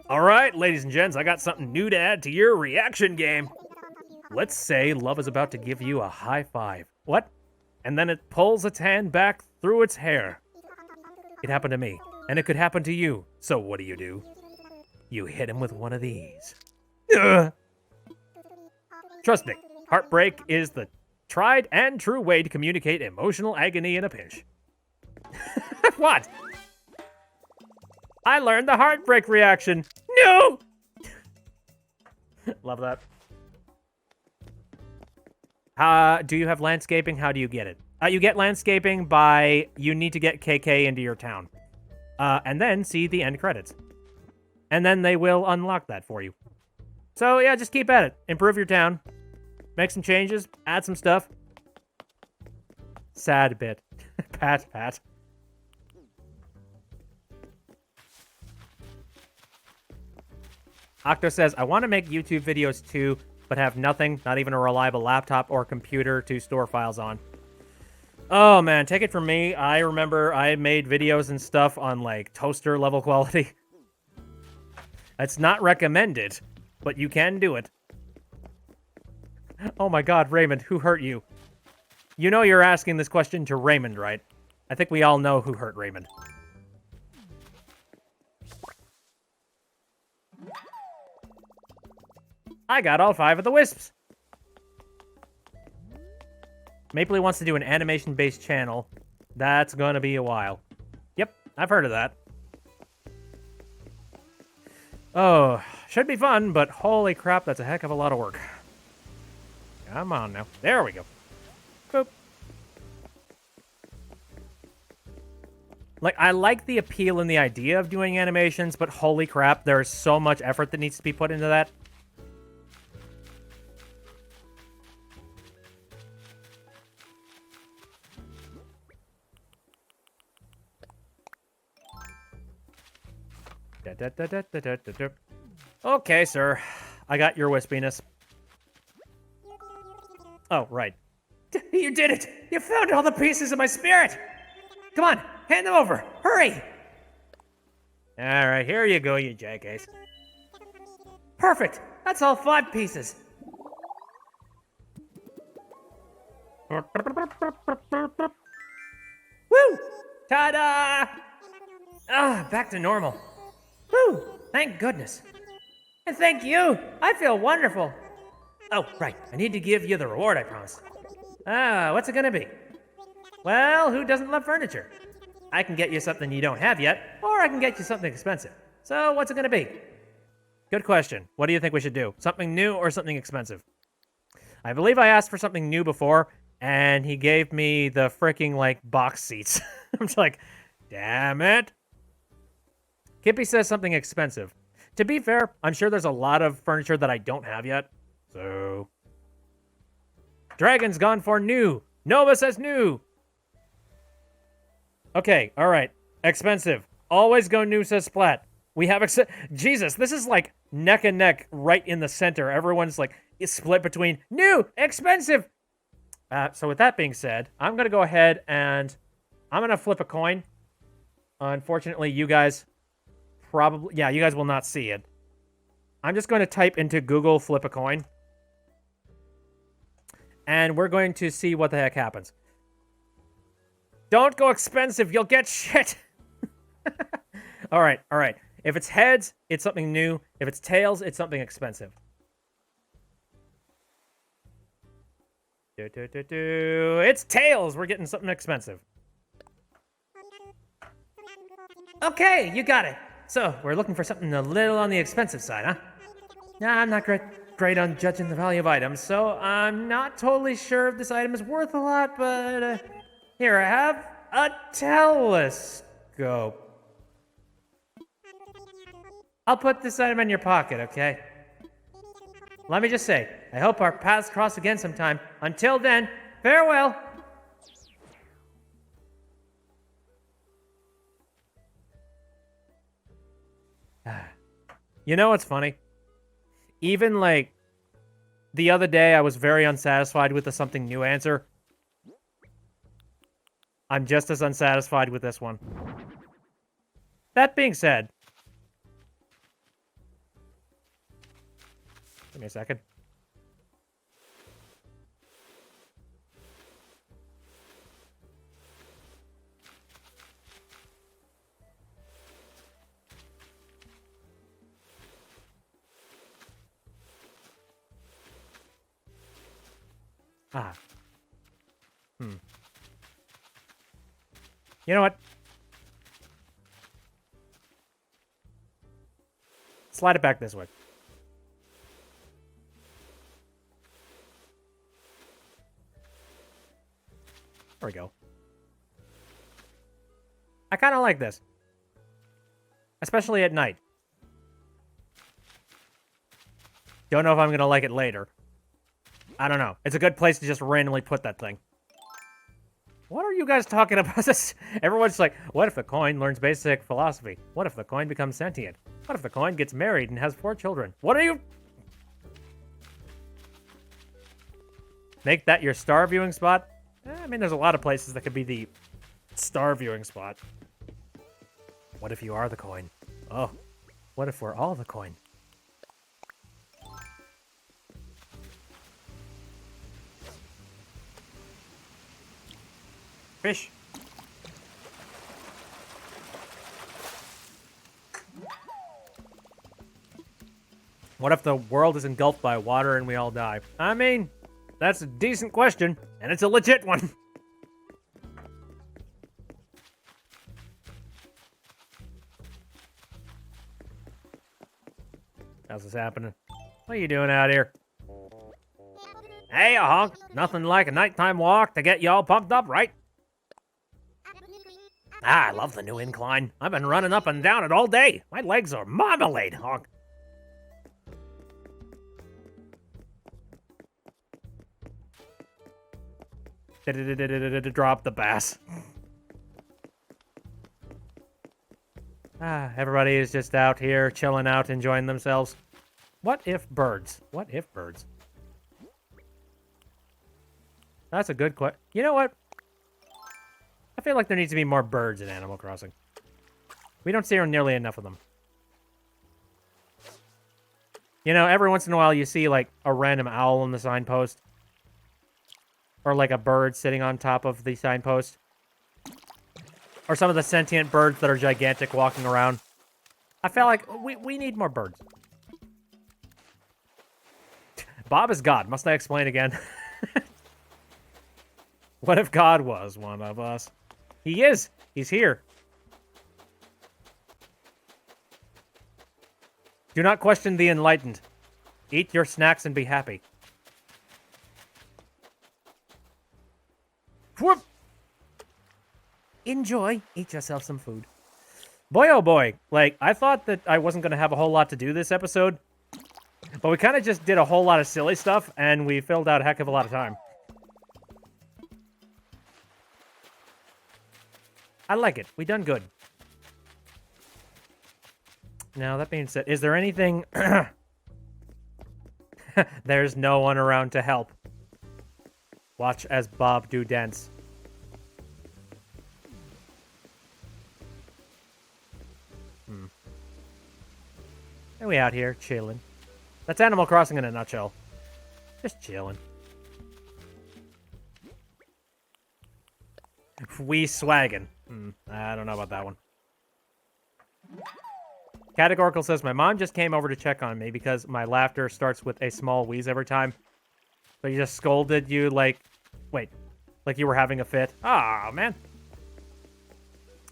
All right, ladies and gents, I got something new to add to your reaction game. Let's say love is about to give you a high five. What? And then it pulls its hand back through its hair. It happened to me, and it could happen to you. So what do? You hit him with one of these. Ugh. Trust me, heartbreak is the tried and true way to communicate emotional agony in a pinch. What? I learned the heartbreak reaction. No! Love that. Do you have landscaping? How do you get it? You get landscaping by, you need to get KK into your town. And then see the end credits. And then they will unlock that for you. So yeah, just keep at it. Improve your town. Make some changes. Add some stuff. Sad bit. Pat. Octo says, I want to make YouTube videos too, but have nothing, not even a reliable laptop or computer to store files on. Oh man, take it from me. I remember I made videos and stuff on like toaster level quality. That's not recommended, but you can do it. Oh my god, Raymond, who hurt you? You know you're asking this question to Raymond, right? I think we all know who hurt Raymond. I got all 5 of the wisps. Mapley wants to do an animation-based channel. That's gonna be a while. Yep, I've heard of that. Oh, should be fun, but holy crap, that's a heck of a lot of work. Come on now. There we go. Boop. Like, I like the appeal and the idea of doing animations, but holy crap, there's so much effort that needs to be put into that. Okay, sir. I got your wispiness. Oh, right. You did it! You found all the pieces of my spirit! Come on, hand them over! Hurry! Alright, here you go, you jackass. Perfect! That's all 5 pieces! Woo! Ta-da! Ah, back to normal. Whew, thank goodness. And thank you! I feel wonderful! Oh, right, I need to give you the reward I promised. Ah, what's it gonna be? Well, who doesn't love furniture? I can get you something you don't have yet, or I can get you something expensive. So, what's it gonna be? Good question. What do you think we should do? Something new or something expensive? I believe I asked for something new before, and he gave me the freaking, like, box seats. I'm just like, damn it. Kippy says something expensive. To be fair, I'm sure there's a lot of furniture that I don't have yet. So... Dragon's gone for new. Nova says new. Okay, alright. Expensive. Always go new, says Splat. We have Jesus, this is like neck and neck right in the center. Everyone's like, it's split between new, expensive. So with that being said, I'm going to go ahead and I'm going to flip a coin. Unfortunately, you guys probably... Yeah, you guys will not see it. I'm just going to type into Google flip a coin. And we're going to see what the heck happens. Don't go expensive. You'll get shit. All right, all right. If it's heads, it's something new. If it's tails, it's something expensive. It's tails. We're getting something expensive. Okay, you got it. So, we're looking for something a little on the expensive side, huh? Nah, I'm not great on judging the value of items, so I'm not totally sure if this item is worth a lot, but here I have a telescope. I'll put this item in your pocket, okay? Let me just say, I hope our paths cross again sometime. Until then, farewell. You know what's funny? Even, like, the other day I was very unsatisfied with the something new answer. I'm just as unsatisfied with this one. That being said... Give me a second. Ah. You know what? Slide it back this way. There we go. I kind of like this. Especially at night. Don't know if I'm going to like it later. I don't know. It's a good place to just randomly put that thing. What are you guys talking about? This? Everyone's like, what if the coin learns basic philosophy? What if the coin becomes sentient? What if the coin gets married and has 4 children? What are you... Make that your star viewing spot? I mean, there's a lot of places that could be the star viewing spot. What if you are the coin? Oh, what if we're all the coin? Fish. What if the world is engulfed by water and we all die? I mean, that's a decent question, and it's a legit one. How's this happening? What are you doing out here? Hey, a honk. Nothing like a nighttime walk to get y'all pumped up, right? Ah, I love the new incline. I've been running up and down it all day. My legs are marmalade, honk. Drop the bass. Ah, everybody is just out here chilling out, enjoying themselves. What if birds? What if birds? That's a good question. You know what? I feel like there needs to be more birds in Animal Crossing. We don't see nearly enough of them. You know, every once in a while you see, like, a random owl on the signpost. Or, like, a bird sitting on top of the signpost. Or some of the sentient birds that are gigantic walking around. I feel like we need more birds. Bob is God. Must I explain again? What if God was one of us? He is. He's here. Do not question the enlightened. Eat your snacks and be happy. Whoop! Enjoy. Eat yourself some food. Boy, oh boy. Like, I thought that I wasn't going to have a whole lot to do this episode. But we kind of just did a whole lot of silly stuff, and we filled out a heck of a lot of time. I like it. We done good. Now, that being said, is there anything... There's no one around to help. Watch as Bob do dance. And we out here, chilling. That's Animal Crossing in a nutshell. Just chilling. We swaggin'. I don't know about that one. Categorical says, my mom just came over to check on me because my laughter starts with a small wheeze every time. So you just scolded you like... Wait. Like you were having a fit? Ah, man.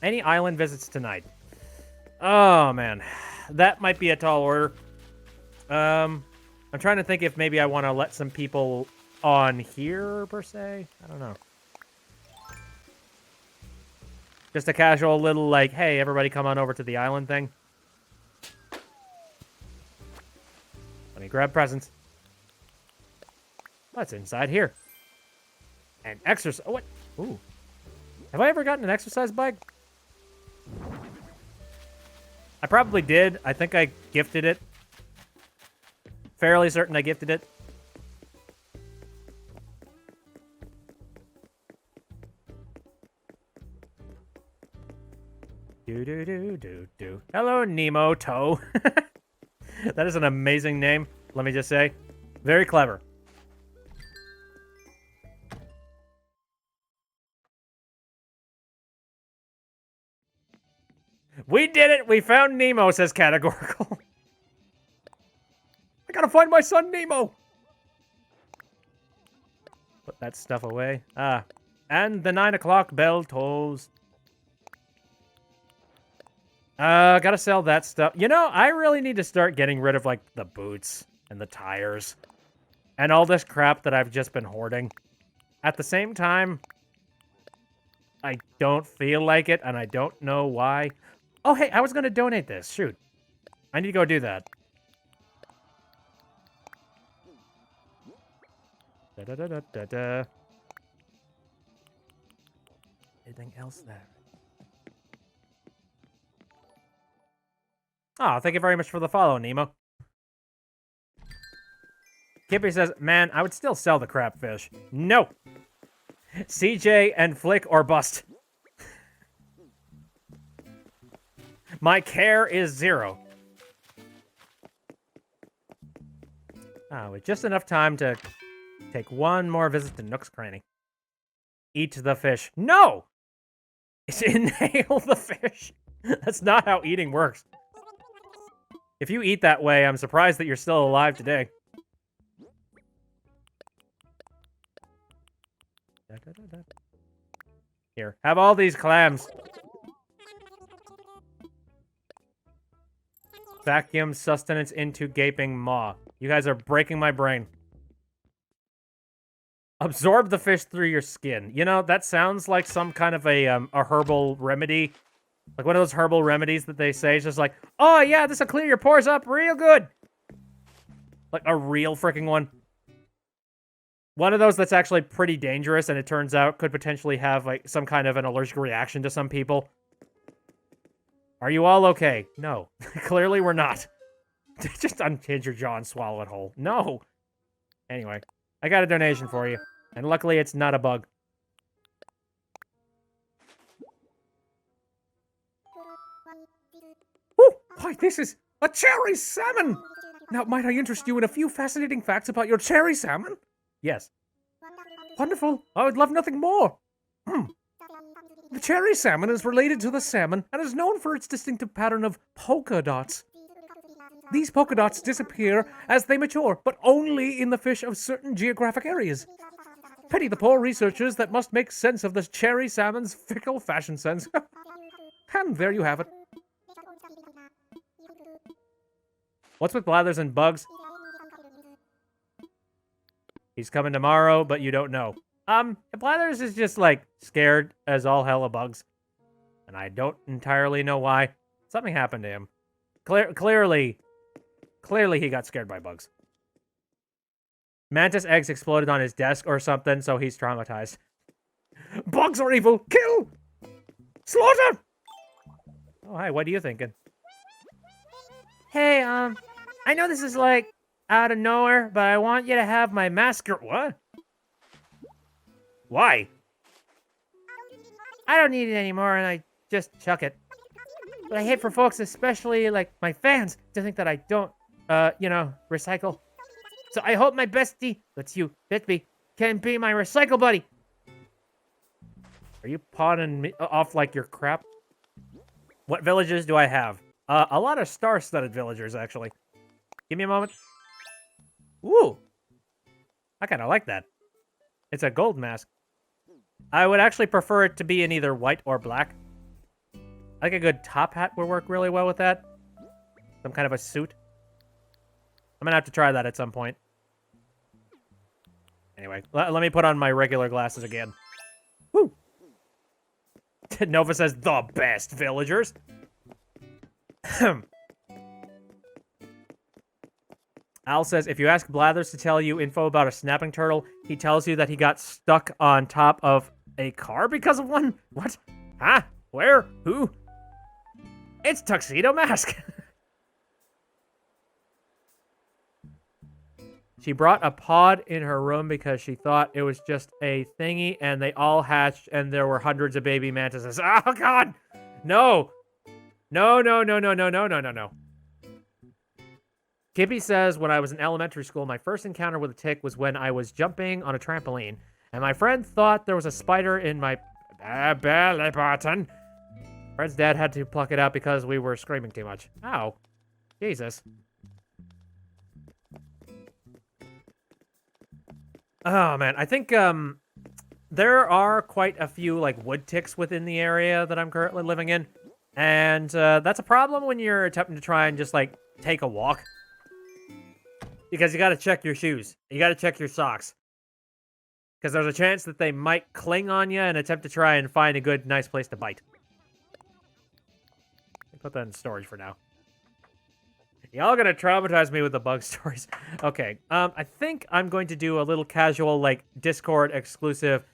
Any island visits tonight? Oh, man. That might be a tall order. I'm trying to think if maybe I want to let some people on here, per se. I don't know. Just a casual little, like, hey, everybody come on over to the island thing. Let me grab presents. What's inside here? An exercise... Oh, what? Ooh. Have I ever gotten an exercise bike? I probably did. I think I gifted it. Fairly certain I gifted it. Do. Hello, Nemo Toe. That is an amazing name, let me just say. Very clever. We did it! We found Nemo, says Categorical. I gotta find my son, Nemo! Put that stuff away. Ah. And the 9 o'clock bell tolls. Gotta sell that stuff. You know, I really need to start getting rid of, like, the boots and the tires. And all this crap that I've just been hoarding. At the same time, I don't feel like it, and I don't know why. Oh, hey, I was gonna donate this. Shoot. I need to go do that. Da-da-da-da-da-da. Anything else there? Oh, thank you very much for the follow, Nemo. Kippy says, man, I would still sell the crab fish. No. CJ and Flick or bust. My care is 0. With just enough time to take one more visit to Nook's Cranny. Eat the fish. No! It's inhale the fish. That's not how eating works. If you eat that way, I'm surprised that you're still alive today. Here, have all these clams. Vacuum sustenance into gaping maw. You guys are breaking my brain. Absorb the fish through your skin. You know, that sounds like some kind of a herbal remedy. Like one of those herbal remedies that they say is just like, oh yeah, this'll clear your pores up real good. Like a real freaking one. One of those that's actually pretty dangerous and it turns out could potentially have like some kind of an allergic reaction to some people. Are you all okay? No. Clearly we're not. Just unhinge your jaw and swallow it whole. No. Anyway, I got a donation for you. And luckily it's not a bug. Oh, why, this is a cherry salmon! Now, might I interest you in a few fascinating facts about your cherry salmon? Yes. Wonderful. I would love nothing more. The cherry salmon is related to the salmon and is known for its distinctive pattern of polka dots. These polka dots disappear as they mature, but only in the fish of certain geographic areas. Pity the poor researchers that must make sense of the cherry salmon's fickle fashion sense. And there you have it. What's with Blathers and bugs? He's coming tomorrow, but you don't know. Blathers is just, like, scared as all hell of bugs. And I don't entirely know why. Something happened to him. Clearly he got scared by bugs. Mantis eggs exploded on his desk or something, so he's traumatized. Bugs are evil! Kill! Slaughter! Oh, hi, what are you thinking? Hey, I know this is, like, out of nowhere, but I want you to have my mascot. What? Why? I don't need it anymore, and I just chuck it. But I hate for folks, especially, like, my fans, to think that I don't, recycle. So I hope my bestie, that's you, Bitby, can be my recycle buddy. Are you pawning me off like your crap? What villages do I have? A lot of star-studded villagers, actually. Give me a moment. Ooh. I kind of like that. It's a gold mask. I would actually prefer it to be in either white or black. I think a good top hat would work really well with that. Some kind of a suit. I'm gonna have to try that at some point. Anyway, let me put on my regular glasses again. Woo! Nova says, the best villagers. Al says, if you ask Blathers to tell you info about a snapping turtle, he tells you that he got stuck on top of a car because of one? What? Huh? Where? Who? It's Tuxedo Mask. She brought a pod in her room because she thought it was just a thingy, and they all hatched, and there were hundreds of baby mantises. Oh, God! No! No, no, no, no, no, no, no, no, no. Kippy says, when I was in elementary school, my first encounter with a tick was when I was jumping on a trampoline, and my friend thought there was a spider in my belly button. Friend's dad had to pluck it out because we were screaming too much. Ow. Jesus. Oh, man. I think, there are quite a few, like, wood ticks within the area that I'm currently living in. And, that's a problem when you're attempting to try and just, like, take a walk. Because you gotta check your shoes. You gotta check your socks. Because there's a chance that they might cling on you and attempt to try and find a good, nice place to bite. I'll put that in storage for now. Y'all gonna traumatize me with the bug stories. Okay, I think I'm going to do a little casual, like, Discord exclusive,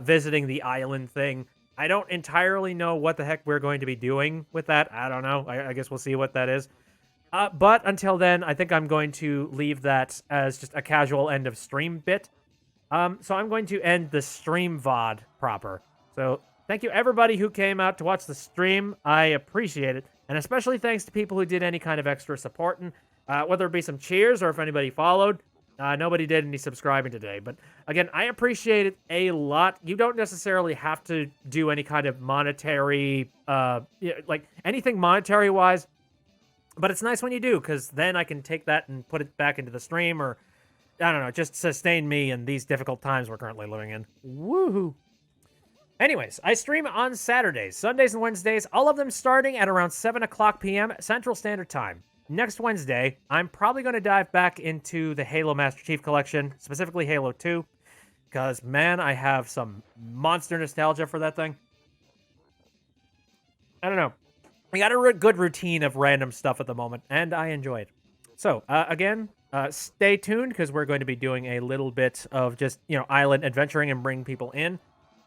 visiting the island thing. I don't entirely know what the heck we're going to be doing with that. I don't know. I guess we'll see what that is. But until then, I think I'm going to leave that as just a casual end of stream bit. So I'm going to end the stream VOD proper. So thank you everybody who came out to watch the stream. I appreciate it. And especially thanks to people who did any kind of extra supporting, whether it be some cheers or if anybody followed. Nobody did any subscribing today. But again, I appreciate it a lot. You don't necessarily have to do any kind of monetary, like anything monetary-wise. But it's nice when you do, because then I can take that and put it back into the stream, or, I don't know, just sustain me in these difficult times we're currently living in. Woohoo! Anyways, I stream on Saturdays, Sundays, and Wednesdays, all of them starting at around 7 o'clock p.m. Central Standard Time. Next Wednesday, I'm probably going to dive back into the Halo Master Chief Collection, specifically Halo 2, because, man, I have some monster nostalgia for that thing. I don't know. We got a good routine of random stuff at the moment, and I enjoy it. So, again, stay tuned, because we're going to be doing a little bit of just, island adventuring and bring people in.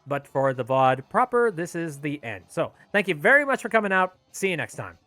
But for the VOD proper, this is the end. So, thank you very much for coming out. See you next time.